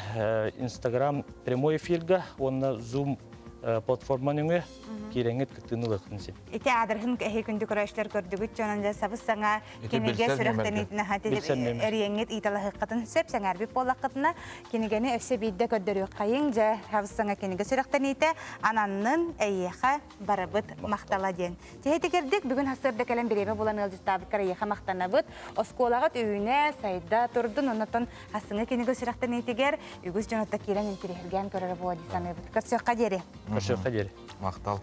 Instagram прямой эфирға, онына Zoom платформаның өе кейреңет күттін ұлықын сен. Ити адырхын әхей күнді күрәштер көрдігіт жонында сабыз саңа кенеге сөрәқтен етіне хателіп әрiyengет италы қытын сөп сәңәр біп болақ қытына кенегені өсі бейді көддірі қайың жа сабыз саңа кенеге сөрәқтен еті ананның әйеға барабыт мақтала ден. Техеті кердік бүгін хасырды кәлем беребе болан ылдыстабыткар әйеға мақтана бұд. Осколағат өйіне сайда тұрдың онытын хасыңы кенеге сөрәқтен етігер үгіз жонытта керен интерехілген көрері болады саны бұд. Көрсөққа дері. Көрсөққа дері. Мақтал.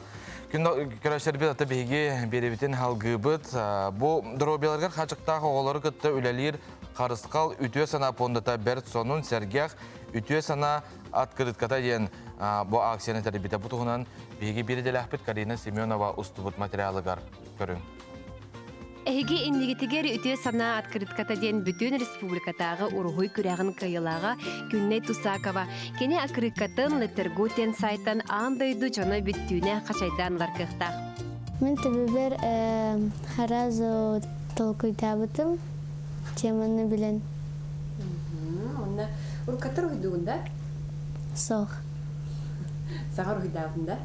Күрәштер бит ата беге беребитен халгыбыт. Бу дробеларга хачыктагы оголары кытты үлелер карыскал үтүө сана пондата берт сонун сергях үтүө сана открытката ден бу акцияны тербите бутугунан беге берделахпит Карина Семенова устубут материалыгар көрүң. Эһиги иннигитигер үтө сана открытката ден бүтүн республикатагы ургуй күрәгын кыйылага Күнней Тусакова кене акрыкатын Летергутен сайтан андойду жана бүттүнө качайдан ларкыктак. Мен тебер харазо толкуйтабытым теманы билен. Онна уркатыр уйдугунда? Сох. Сагар уйдабында?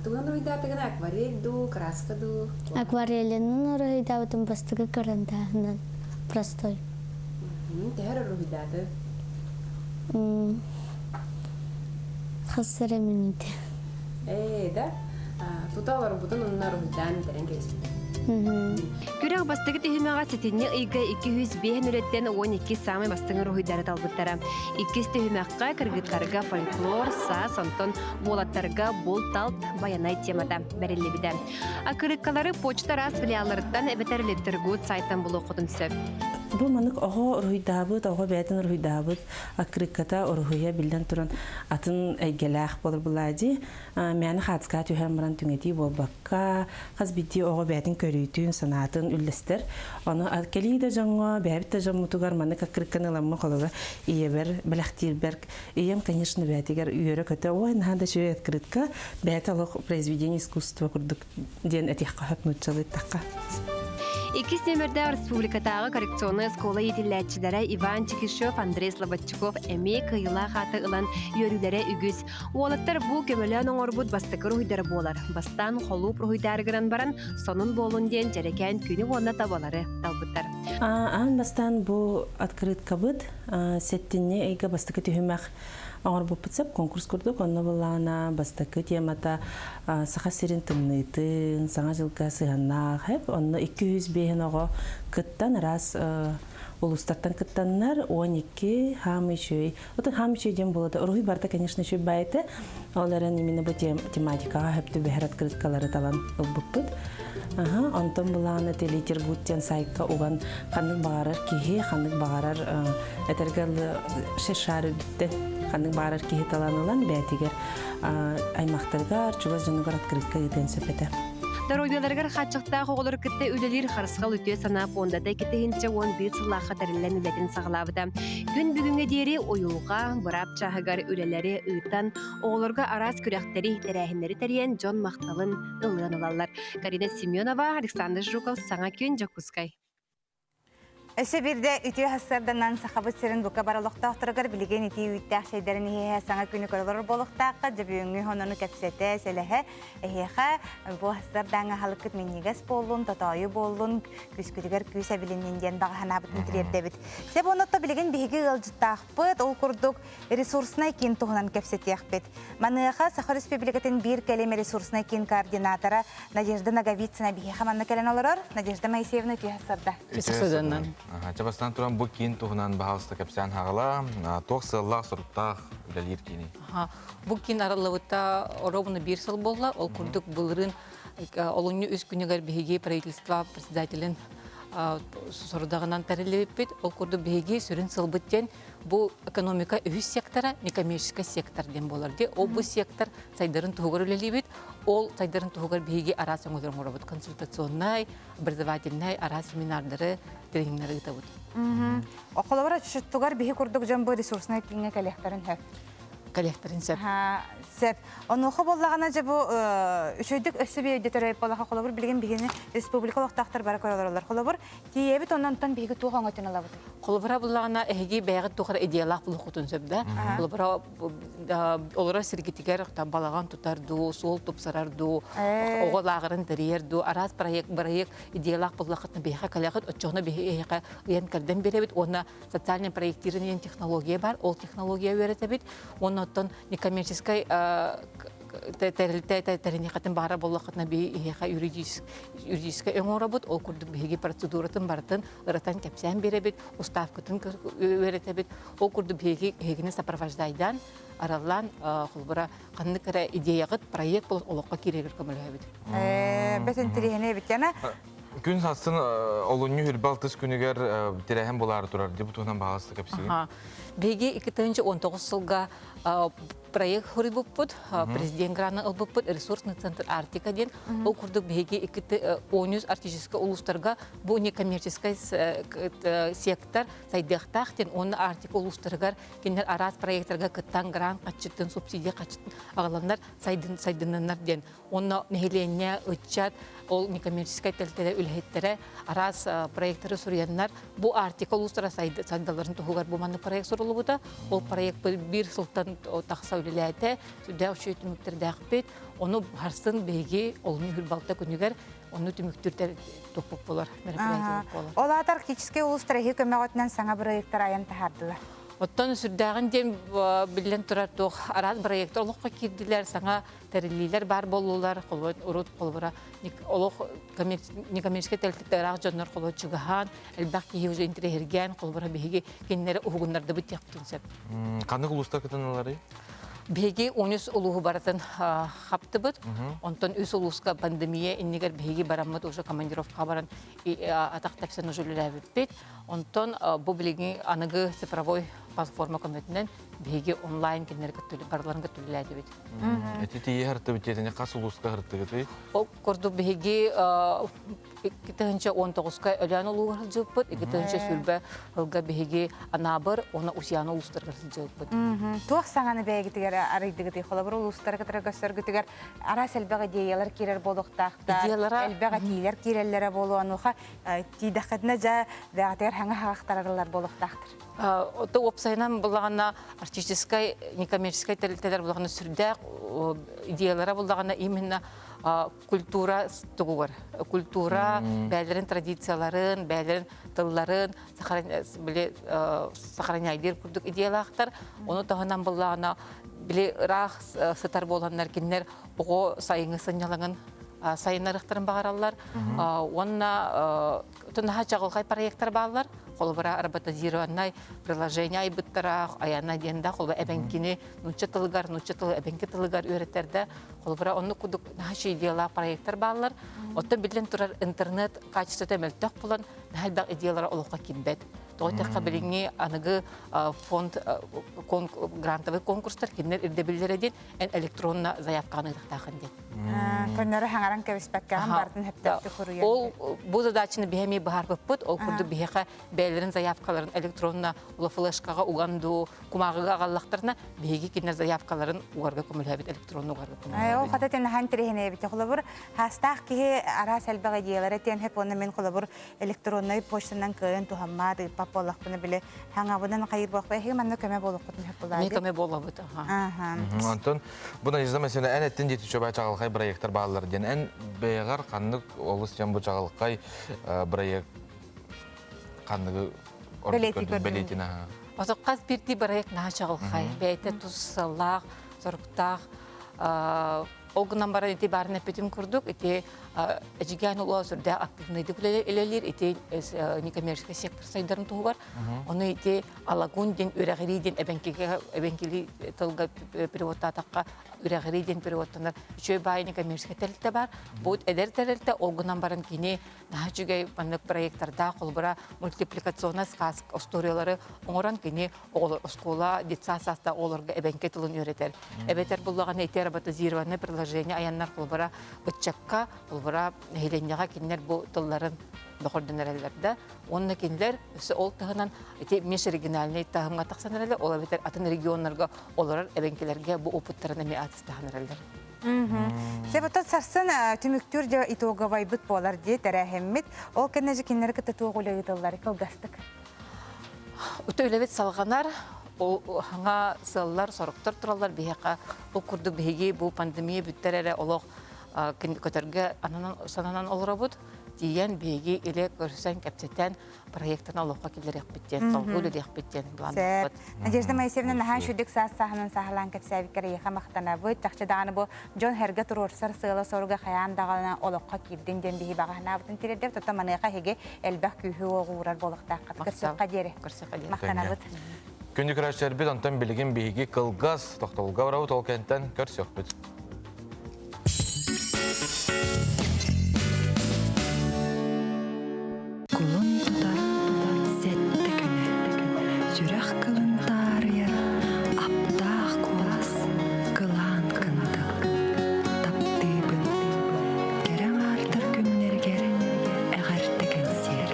Туган уйдатыгын акварель ду, краска ду. Акварелинин уйдабытым бастыгы карандахынан простой. Тәһәр уйдаты. Хасыра мините. Да. Туталар бутун оннар уйдан терен кеспит. Күрәк бастыгы төһүмәгә сетинне ыйга 205 нүреттен 12 самый бастыңыр уйдары талбыттара. 2 төһүмәккә кыргыттарга фольклор, саз, антон болаттарга бол талт баянай темада бәрелле биде. Акырыккалары почта рас филиаллардан эбетерлеттергут сайтан булу кутунсы. Бу манык ого руйдабыт, ого бәтен руйдабыт, акрыкката орхуя билдән туран атын әйгеләх булыр булади. Мәне хатска төһәмран түңети болбакка, хаз бити ого бәтен көрүтүн санатын үллестер. Аны алкалида жаңга бәбитә жамутугар манык акрыкканы ламма колога иебер белахтирберг. Ием, конечно, бәтигәр үйрә көтә. Ой, нанда шуя открытка, бәталык произведение искусства курдык ден этих хапнучылы такка. 2 номерда республикатагы коррекционный школа етилләтчиләре Иван Чикишев, Андрей Слободчуков эме кыйла хаты ылан йөрүләре үгүз. Уолаттар бу көмөлөн оңорбут бастыкыр уйдары болар. Бастан холуп уйдарыгынан баран сонун болун ден жарекән күнү онна табалары талбыттар. Бастан бу открытка быт, сеттинне эйге бастыкы төһүмәк оңор буппытсап конкурс курдук, онно булана бастакы темата саха сирин тымнытын, саңа жылга сыганнах, хеп, онно 200 бейін оғы кыттан раз улустартан кыттаннар 12 хамычой. Отын хамычой дем болады. Руhi барда, конечно, чөй байты. Оларын именно бу тематикаға хөпті бәхір открыткалары талан ұлбыппыд. Онтон буланы телетер гуттен сайкка уган қандық бағарар кихи, қандық бағарар әтергал шешары дүтті. Қандық бағарар кихи таланылан бәтігер аймақтарғар, чулас жанығар открытка етен сөпеті. Дорогелергер хатчыкта хоголор китте үлелер харысқал үтө санап онда да китте 11 сыллаха дарылан үлетін сағылабыда. Күн бүгінге дери ойулға, бұрап чағығар үлелері ұйттан, оғылырға арас күряқтері тәрәхінлері тәрен Джон Мақталын ұлыған олалар. Карина Семенова, Александр Жуков, Саңа күн Жакускай. Өсі бірде үтіе хастарданан сақабы сірін бұқа баралықта оқтырығыр білген үтіе үттәқ шейдерін еге саңа күні көрілер болықтаққа жабүйіңі хононы кәпсеті сәліхі әйеға бұл хастардаңа халықыт менегес болуын, татайы болуын, күскүдігер күйсә біліненден бағана бұтын тірерді біт. Сәп онытта білген бейгі ғылжыттақ бұд, ол күрдік ресурсына кен тұғынан кәпсетеқ біт. Манығыға Сахар Республикатын бір кәлемі ресурсына кен координатора Надежда Наговицына бейге қаманны кәлен олырыр. Надежда Моисеевна үтіе хастарда. Чабастан туран бу кин туһунан баһалста кепсән һагыла, тохсыллах сұрттах үләлер кини. Бу кин араллавыта ровно бир сыл болла, ол курдук булрын олонны үз күнегер беге правительства председателен сордагынан тәрелеппет, ол курдук беге сүрін сылбыттен бу экономика үз сектора, некоммерческий сектор ден боларди. Ол бу сектор сайдарын тугар үлелебет, ол сайдарын тугар беге ара соңдыр мурабыт консультационный, образовательный ара семинардары тренингтері гытабыт. Оқылабыра чүттугар беге курдук жамбы ресурсына кеңе коллекторын хөп. Коллекторын сөп. Сөп. Онуқы боллағана жабы үшөйдік өссі бейді төрәйіп болаға қолабыр білген бігені республикалық тақтар бары көрілерлер. Қолабыр тиебіт оннан беге туған өтін алабыды. Қолабыра боллағана әйге бәйгі туғыр идеялақ бұл құтын сөпді. Қолабыра олара сіргетігер балаған тұтарды, сол тұпсарарды, оғылағырын дәрерді, араз проект идеялақ боллақытны бейгі кәләқыт, өтчоғына бейгі ұян кәрден беребет, оны социальный проектирінен технология бар, ол технология өретебет, оны оттан некоммерческий тәріне қатын бара болуақытына бейгі юридический өңі работ, ол күрді бейгі процедуратын бартын, ұратын кәпсән беребет, уставкатын өретебет, ол күрді бейгіні сопровождайдан аралан құлбыра қанны кәрі идеяғыт проект болып олыққа керегір көмілі өбет. Бәтін тілігіне өбет яна? Күн сасын олынны хүрбалтыз күнігер тірәхен болары тұрар, деп тұғынан бағасты кәпсіге? Беге 2019 жылға проект хүрі бұппыд, президент граны ұлбыппыд, ресурсный центр Артика ден. Ол күрдік беге 10 артический улустарға бұл некоммерческий сектор сайдықтақ ден, оны Артика улустырғар кендер араз проекттарға кыттан грант қачыттын, субсидия қачыттын ағаландар сайдынынар ден. Оны нехеленне ұтчат, ол некоммерческий тәлтері үлхеттері араз проекттері сүреннар. Бұл Артика улустыра сайдаларын тұғығар бұманды проект сұрылы бұда. Ол проект бір сылтан тақса үліләйті, сүрдә үші түміктерді әқпет, оны барсын бейге олыны хүрбалта күнігер, оны түміктерді тоқпық болар, мероприятиялық болар. Ол атар кечіске улыстырағы көмеғатынан саңа проекттар аян тахардылар. Оттан сүрдәғін ден білен тұрар тоқ араз проекттар олыққа керділер, саңа тәрілілер бар болулар, ұрут қолбыра, некоммерческий тәлтікті арақ жонлар қолы чүгіған, әлбәқ кейі өзі интерегерген, қолбыра бейге кеннері ұғығынларды бұт яқтын сөп. Қанық ұлыстар кітаналары? Беги 13 улугу баратын хапты бит. Онтон үс улуска пандемия иннигер беги бараммыт уже командировка баран атак тапсын жүлеләбит бит. Онтон бу билеги аныгы цифровой платформа көмөтүнөн беги онлайн кенерге төлөп барларга төлөләди бит. Эти тиерте битене кас улуска хыртыгы ти? Ол корду беги 2019-ка өлән улугар жыппыт, 2020 сүлбә ылга беги анабыр, оны усяны улустарга жыппыт. Тух саңаны беги тигер арыйдыгы ти холобыр улустарга тара көсөргө тигер ара селбәгә идеялар кирер болуктакта. Элбәгә тилер кирелләре болу ануха тидәхәтнә жа бәгәтер хаңа хактаралар болуктактыр. Ото опсайнан булганда артистический, некоммерческий тәлтеләр булганда сүрдә идеялары булганда именно культура тугур. Культура, бәлерин традицияларын, бәлерин тылларын сохраняйдыр күрдік идеялақтар. Оны тағынан бұллағына біле рақ сытар болғандар кеннер оғы сайыңы сынялығын сайынарықтарын бағаралар. Онына тұнаға жағылғай проекттар бағалар. Қолыбыра роботизированный приложение айбыттырақ, аяна дейінді қолыбы әбәнкені нұтчы тылығар, әбәнкі тылығар өретерді. Қолыбыра оны күдік нәші идеялар проекттар бағалар. Отты білден тұрар интернет качествоты мәлтіқ бұлан, нәлбәқ идеялары олыққа кенбәд. Тоғытыққа біліңе анығы фонд грантовый конкурстар кеннер ирдебілдер еден, ән электронна заявқаны ұдықтақын ден. Көннері хаңаран кәвіспәккәған бардың әптәпті құру Ол бұл задачыны бігеме бағар бұппыт, ол күрді бігеға бәлерін заявкаларын электронна ұлы флешкаға уғанду, кумағыға ағаллақтарына бігеге кеннер заявкаларын уғарға көміләбет, электронны уғарға көміләбет. Ол қататын хан тірехіне бейті құлабыр, хастақ кейі ара сәлбіға дейелері тен хеп оны мен құлабыр электронны почтанан күйін тухаммады, пап олақпыны білі хаңабыдан қайыр боқпай, хей манны көмі болық құтын хеп болады. Мен көмі болабыт. Антон, бұна езді мәселе ән әттен жеті шөбай чағылқай проекттар бағалар ден. Ән бейғар қандық олыс жан бұл чағылқай проект қандығы бәлейтін. Осыққаз бірді проект наға чағылқай. Бәйті тұз сылақ, сұрықтақ, Олгынан бара эти барына петим курдук, эти эжиган улуу сүрдө активныйды элелер, эти некоммерческий сектор сайдарын тугу бар. Оны эти алагунден үрәгириден эбенкили тылга переводтатакка үрәгириден переводтанар үчөй бай некоммерческий телте бар. Бу эдер телте олгынан баран кини нахачугай бандык проекттарда колбара мультипликационный сказ историялары оңоран кини школа детсад саста оларга эбенке тылын үйрөтер. Эбетер буллаган эти роботизированный приложение аяннар колбара бычакка колбара хеленяга кинер бу тылларын бохорденерлерде онны кинлер ол тагынан эти меш оригинальный тагымга таксанерлер ол бетер атын регионнарга олар эбенкелерге бу опыттарын эме атыстаганерлер. Себатот сарсын түмүктүр же итоговай бут болар де терехеммит ол кенеже кинерге тетугулы итыллар кылгастык. Өтөлебет салганар ол хаңа сыллар сороктор туралар бияка бу курду беги бу пандемия бүттерере олог көтөргө анан сананан олробут диян беги эле көрсөң кептетен проекттан ологга келерек биттен толгулу дек биттен блан. Надежда Моисеевна нахан шүдик саасаханын сахалан кепсәбиккәре яха мактанабы тахчыдаганы бу Джон Херге турурсар сыла сорга хаян дагана ологга кирдин ден биһи багана бутын тирдеп тотаманыга хеге элбах күһү огурар болыкта каткырсыкка дере. Мактанабы. Күндік рәшер бит антон білген бейге қылғаз тоқтауылға барау толкенттен көрсек бит. Құлын тұтар сәтті күні, сүрақ қылын тарыяр, аптақ қолас, қылан қындық, таптыбын, керен артыр күннергер, әғарты кәнсер.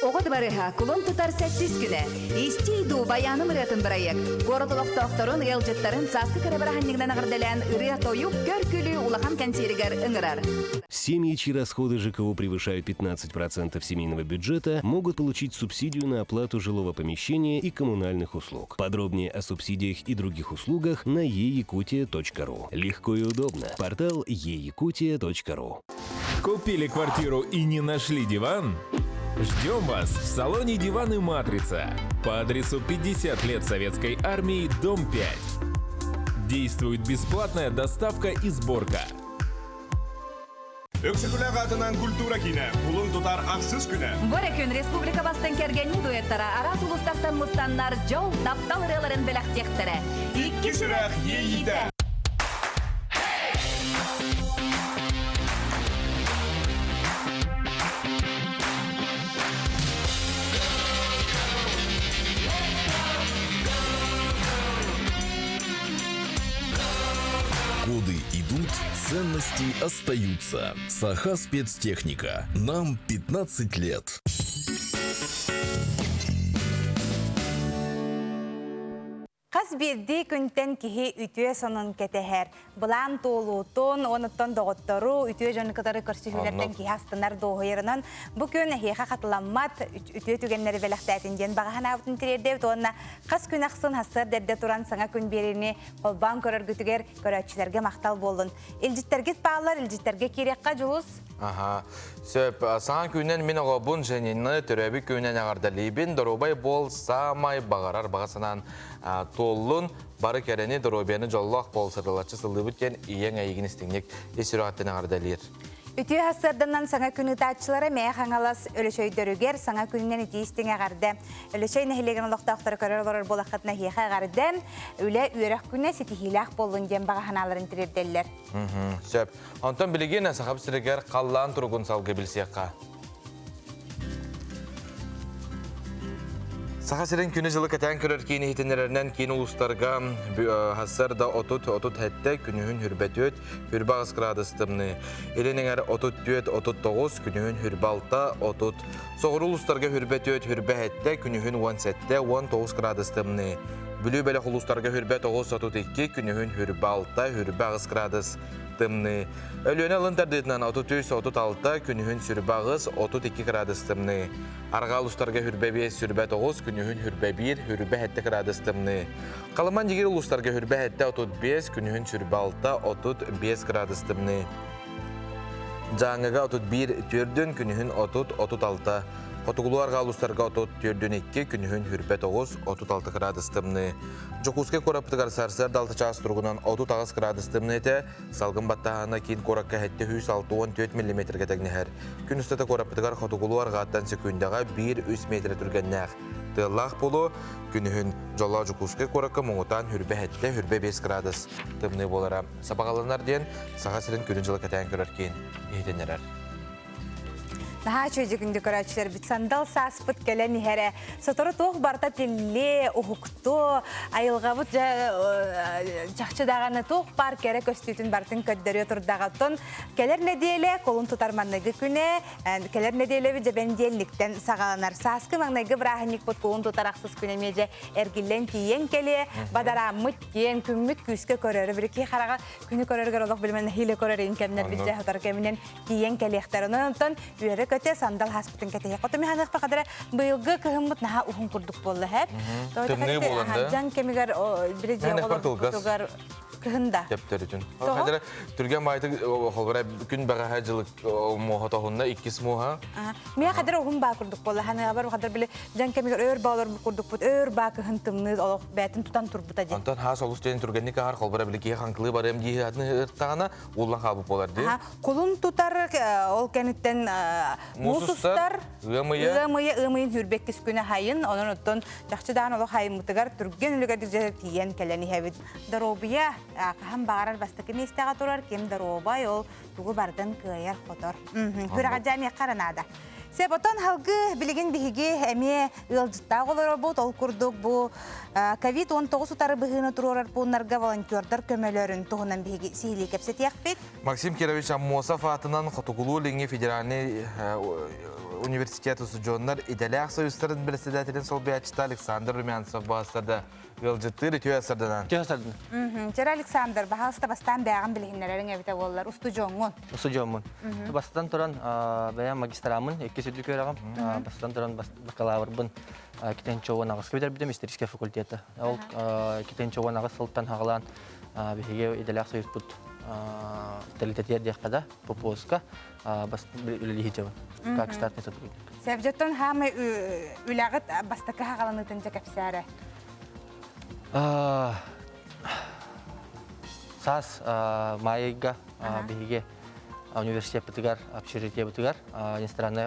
Оғыд барыға құлын тұтар сәттіз күні, истейду баяным ретін проект. Городылық тоқтырын, елжеттарын састы кәрібіраханнигнан ағырделен үрия тойук көркілі улахан кәнсерігер ұңырар. Семьи, чьи расходы ЖКУ превышают 15% семейного бюджета, могут получить субсидию на оплату жилого помещения и коммунальных услуг. Подробнее о субсидиях и других услугах на eyakutia.ru. Легко и удобно. Портал eyakutia.ru. Купили квартиру и не нашли диван? Ждем вас в салоне «Диваны Матрица» по адресу 50 лет Советской армии, дом 5. Действует бесплатная доставка и сборка. Өксікілі қатынан культура кіне, бұлын тұтар ақсыз күні. Бөрі күн республика бастын кергенні дуэттара арас ұлыстақтан мұстаннар жол таптал реларын біләқтектірі. Икки сүрәқ ейді. Годы идут, ценности остаются. Саха спецтехника. Нам 15 лет. Қаз Хас бирди күнтен кихи үтүе сонун кетехер. Булан толутун, оныттан доғыттару, үтүе жоны кытары көрсүхүлерден кихи астынар доғыйрынан. Бу күн хиха қатыламмат үтүе түгеннері белақтайтын бағахан аутын тирерде, онына қас күн ақсын хастар дерде туран саңа күн берini қолбан көрөргүтүгер көрөтчілерге мақтал болдun. Илжиттерге бағалар, илжиттерге керекқа жуыз? Сөп, саңа күннен мен оғабын женені түрәбі күннен ағардалейбін, дұрубай бол самай бағарар бағасынан толлун бары кәрені дұрубияны жоллақ бол сырылатшы сылды бүткен иен әйгін істіңнек есірі аттын ағардалейір. Үтүе хастарданан саңа күні таатчылары мәе қаңалас өлішөйдөрігер саңа күнінен итиістің ағарды. Өлішөй нәхилеген олықтақтары көрілорыр болақытына хейқа ағарды, өлі үйерек күні сетихилақ болын ден бағаханаларын тірерделер. Сөп, онтан білеген сақап сірігер қаллан тұрғын салғы білсеққа. Саха сирен күні жылы кәтән көрер кейіні хитенерерінен кейін ұлыстарға хасырда отут хәтті күнігін хүрбәт өт, хүрбә ғыз градыстымны. Еленің әрі отут төт, отут тоғыз, күнігін хүрбә алта, отут. Соғыр ұлыстарға хүрбәт өт, хүрбә хәтті күнігін 17, 19 градыстымны. Бүлі бәлі ұлыстарға хүрбә тоғыз, отут 2, күнігін хүрбә алта, хүрбә ғыз градыстымны. Өлөне алынтардыдынан 33-36 күнігін сүрбағыз 32 градыстымны. Арға ұлыстарға хүрбә 5, сүрбә 9, күнігін хүрбә 1, хүрбә 7 градыстымны. Қалыман жегер ұлыстарға хүрбә 7, 35, күнігін сүрбә 6, 35 градыстымны. Жаңыға 31 түрдін, күнігін 30-36. Қотығылуарға ұлыстарға 34-2, күнігін хүрбә 9, 36 градыстымны. Жокуске қораптығар сарсар далты час тұрғынан 30 градыстымны еті, салғын баттағына кейін қораққа әтті 164 мм тәгнәр. Күн үстеті қораптығар қотығылуарға аттан секундаға 1-3 метр түргеннәқ. Тыллақ болу, күнігін жолла жокуске қораққа мұңытан хүрбә әтті 5 градус тымны болара. Сабағаланар ден, саға сірін күнін жылы кәтән көрер кейін ехетенерер. Наха чөйдігінді көрәтшілер біт сандал саспыт кәлән ехәрі. Сатыры тоқ барта телле, ұхықты, айылға бұт жақшыдағаны тоқ бар кәрі көстейтін бартын көддері тұрдағаттын. Кәлер неделі қолын тұтарманнығы күні, кәлер неделі бі жабәнделіктен сағаланар. Саскы маңнығы бірағынник бұт қолын тұтарақсыз күнемеже әргілен тиен кәлі, бадара мұт тиен күмміт күске көрері. Бір ке қараға күні көрергер олық білмен хилі көрерін кәмінер бізде хатар кәмінен тиен кәлі ектарынан көте сандал хаспытын кәтеге. Қотымы ханық бақадыры бұйылғы кығымыт наға ұхын күрдік болды әп. Тымны болынды? Жан кемігер бірде олар кығында. Тептер үшін. Қадыры түрген байты қолбыра күн баға жылық моға тоғында 2 моға? Мен қадыры ұхын ба күрдік болды. Ханы бар қадыр білі жан кемігер өр бағалар күрдік бұд, өр ба кығын тымны олық бәтін тұтан тұрбыта ден. Онтан ха солыс дейін түргенні қағар қолбыра білі кей қаңқылы бар әм дейі адыны ұрттағана олан қабып болар dey? Қолын тұтар ол кәніттен Мусустар, ымыйын хүрбек күні хайын, оның ұттын жақшыдан олы хайын мұтығар түрген үлігерді жер тиен кәләні әбід. Даробия, қағам бағарар бастықын естіға тұрар, кем даробай ол тұғы бардын күйер қотыр. Күріға жәме қаранады. Себотон халгы білеген бігі әме ұлжыттағы олар бұд, ол күрдік бұ COVID-19 ұтары бұғыны тұрорар бұнларға волонтердар көмелерін тұғынан бігі сейлі кәпсет яқпет. Максим Кирович Аммосов атынан Хотугулу Линги федеральный университеті сұжонлар Италияқ союзтарын председателін сол бәтшіті Александр Румянцев бастырды. Велжеттір үтіе асырдынан. Жер Александр, бағалыста бастан бәғын білгенлерін әбіті олар, ұсты жоңын. Ұсты жоңын. Бастан тұран бәян магистрамын, 2 сөйді көріғым. Бастан тұран бакалаврбын кетенчі оған ағыз көбедер бідем исторический факультеті. Ол кетенчі оған ағыз сылттан хағылан бігеге Италияқ союз бұд тәлітетер деққада, Попоска, үлілі хиджавын. Как штатный сотрудник. Сәбжеттон хамы үләғыт бастықы хағаланытын жәкәпсәрі? Сас майыга беге университет бытыгар, общежитие бытыгар,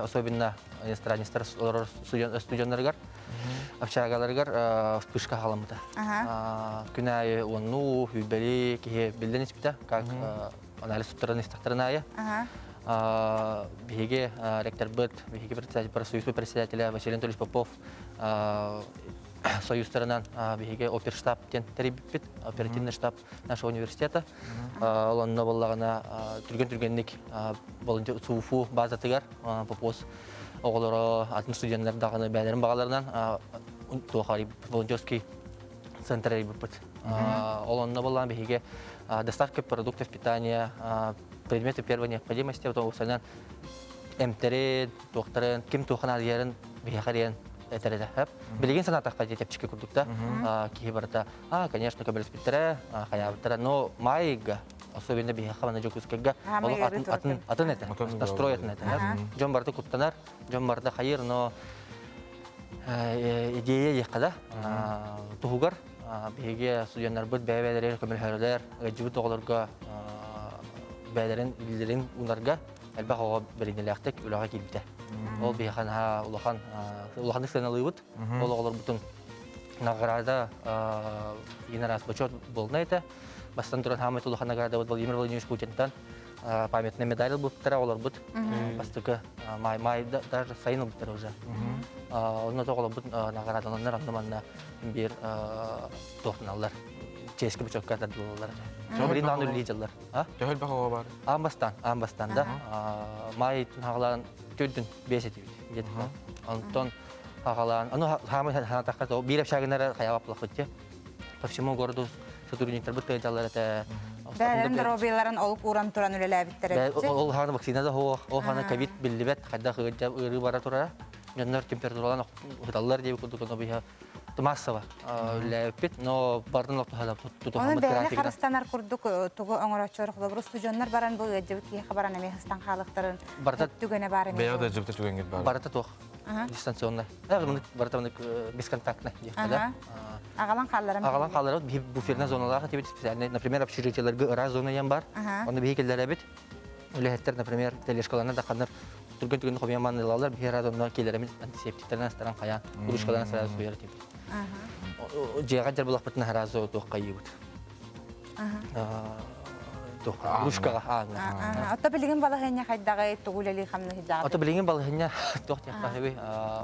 особенно иностранный студентларгар, общагаларгар вспышка халамыта. Күнәйі онну, хүлбәлі, кеге білден еспіті, как анализ тұттырын істақтырыная. Беге ректор быт, беге председателя Василий Анатольевич Попов, союз сторонан беге оперштаб теребит, оперативный штаб нашего университета. Он новоллагана түрген-түргенник волонтер ЦУФУ база тыгар попос оголоро атын студенттер даганы бәлерин багаларынан тухари волонтерский центр ибыпыт. Олонна болан бихиге доставка продуктов питания, предметы первой необходимости, потом устанан эмтерен, докторен, ким туханар ерен, бихарен, это хэп. Билеген санатах кадет тепчики курдукта, кихибарта, конечно, кабель спитре, хаябтра, но майга, особенно бихахавана джокускага, атын это, строят на это. Джон барта куттанар, Джон барта хайир, но идея ехада, тухугар, биге студенттер бит бәйбәләре көмелһәрләр, җибет огларга бәйләрен уларга әлбәгә беренеләктек уларга килде. Ол бихан улахан сыналыбыт, ол оглар бутын награда генерал почет булны это. Бастан туран хамет улахан награда Владимир Владимирович Путинтан памятный медаль бут тара олар бут. Бастыгы май даже сайын бут уже. Онда тоғылы бұд нағарадылыныр андыманна бір тоқтыналар. Ческі бұчок кәтардылылар. Бірін аңы үлейділер. Төхіл бақыға бар? Амбастан, да. Май ағаларын көрдің бесеті бейді. Антон ағаларын, аны хамы ханатаққа бір әпшағынары қаябаплық өтте. По всему городу сотрудниктер бұд қайдалар әті. Бәлерін дробияларын олық уран туран үлелі әбіттер әбітті? Ол ханы вакцинада хоқ, ол ханы ковид білдібет, қайда қығырда ұры бара тұрара. Жоннор температуралан хыталлар деп курдуконо биха массово лепит, но бардын октохада тутухамыт график. Оны бәлі қарыстанар курдук тугу оңырачор құлабырыс тужоннар баран бұл әджібіт кейі қабаран әме хыстан қалықтарын түгіне бар әме. Бәяда әджібіті түгенген бар? Барата тоқ, дистанционный. Барата бесконтактный. Ағалан қаллары? Ағалан қаллары, буферна зоналарға тебет специальный. Например, общежитияларға ыраз зонаям бар. Оны бейкелдер әбет. Үләхеттер, например, телешкаларына дақаныр түрген қомиян илалар бихер адамдар келеріміз антисептиктерін астаран қаян, ұрышқаларын сарай суяр тепет. Жеға жар бұлақ бұтын харазы тоққа ебіт. Ұрышқаға аңы. Отта білген балығыне қайдағы тұғылелі қамны хидағы? Отта білген балығыне тоқ тияққа хебе.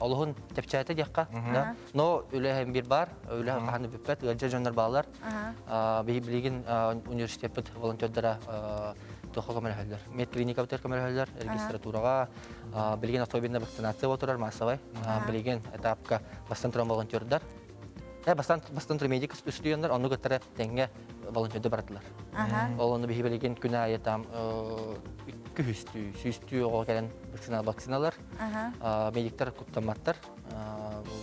Олығын тепчайты тияққа. Но үләхен бір бар, үләхен қағаны бүппет, ғалжа жондар балалар. Білген университет бұт волонтердара тоққа көмірхәлдер. Медклиника бұтыр көмірхәлдер, регистратураға, білген особенно вакцинация отырар массовай, білген этапқа бастан тұран волонтердар. Бастан тұр медик үстүйендер, оны көттірі тәңге волонтерді баратылар. Ол оны білген күні айетам 200-100 оға кәлін вакциналар, медиктер күттаматтар,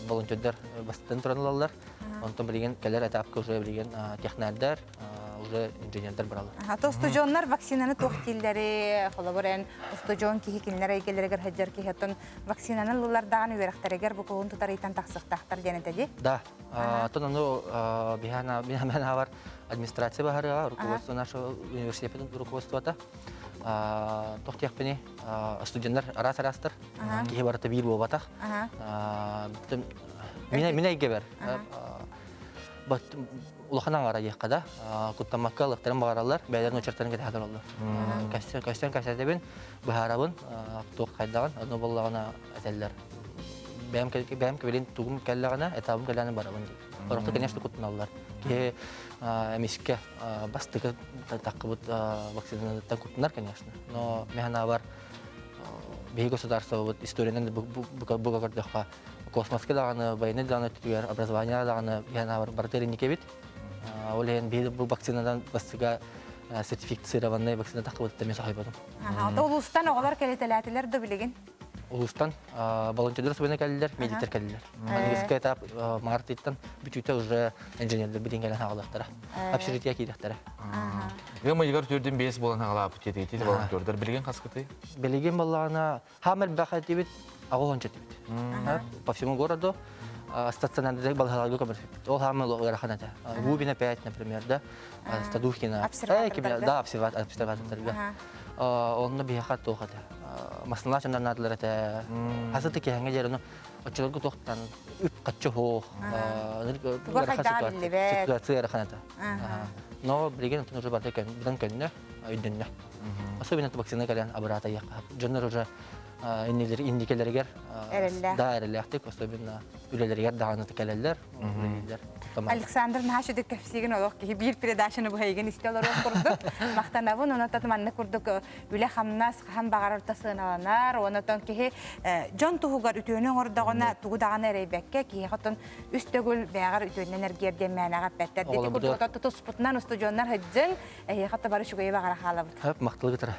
волонтердар бастан тұран алалар. Онтан білген кәлер этапқа уже білген технардар, уже инженердар баралар. Ата студионнар вакцинаны тоқтилдері, қолабырен студион кейі келінер әйгелерігер хаджар кейхеттен вакцинаны лылардағын өйрәқтерегер бұл қолын тұтар ейтен тақсықтақтар денетеді? Да. Тон ону бинамена бар администрация бахары, руководство нашего университета руководствота. Тоқтияқ біне студенттар арас-арастыр, кейі барыты бір болбатақ. Мен әйге бар. Улаханан ара ехкада, куттамакка лыктарын багаралар, бәйләрен очыртарын кете хәдер алды. Кастен кастебен бахарабын, тоқ кайдаган, аны боллагына әтәлләр. Бәм кебелен тугым кәлләгенә, этабым кәлләне барабын. Барыкта, конечно, куттыналар. Ке эмискә бастыгы такыбыт вакцинаны куттынар, конечно. Но механа бар бей государство вот историянан буга кардыхка космосқа дағаны, байыны дағаны түтігер, образование дағаны яна бартері некебет. Олен бұл вакцинадан бастыға сертифицированный вакцина тақы өттімен сақай бадым. Улустан оғалар кәлетеләтілер ді білеген? Улустан волонтерлер собойна кәлілер, медиктер кәлілер. Английский этап марттан бүтүйті уже инженерлер білген кәлін ағалақтары. Общежития кейдақтары. Гыма егер түрден бес болан ағала апытетейтейді волонтердер білген қасқыты? Білген болағына хамер бақай дебет, ағылғанча дебет. По всему городу стационарный балгаларга коммерсиаль. Ол хамел ораханата. Губина 5, например, да. Стадухина. Да, обсерваторга. Он на бихат тохата. Маслана чандар надлар это. Хасаты кеханга жерно. Очолгу тохтан үп каччо. Ситуация ораханата. Но билген тон уже барте кен, билген кенне, үйденне. Особенно вакцина кален абрата яка. Жоннор уже индикелергер Эреллэх. да эреллехтик, особенно үлелергер дағаны тікелелер. Александр нашу дек кәфсиген олық ки бир передачаны бу хайген истелер курдук. Мактанабын оны татманны курдук үле хамнас хам багарырта сыналанар, оны тон ки жон тугар үтөнүн ордогона тугдаганы рейбекке ки хатын үстөгүл бягар үтөнүн энергия мәнага пәттер. Деди курдук тутус путнан усту жоннар хаджын хата бары шугай багара халабыт. Хап мактылы гытара.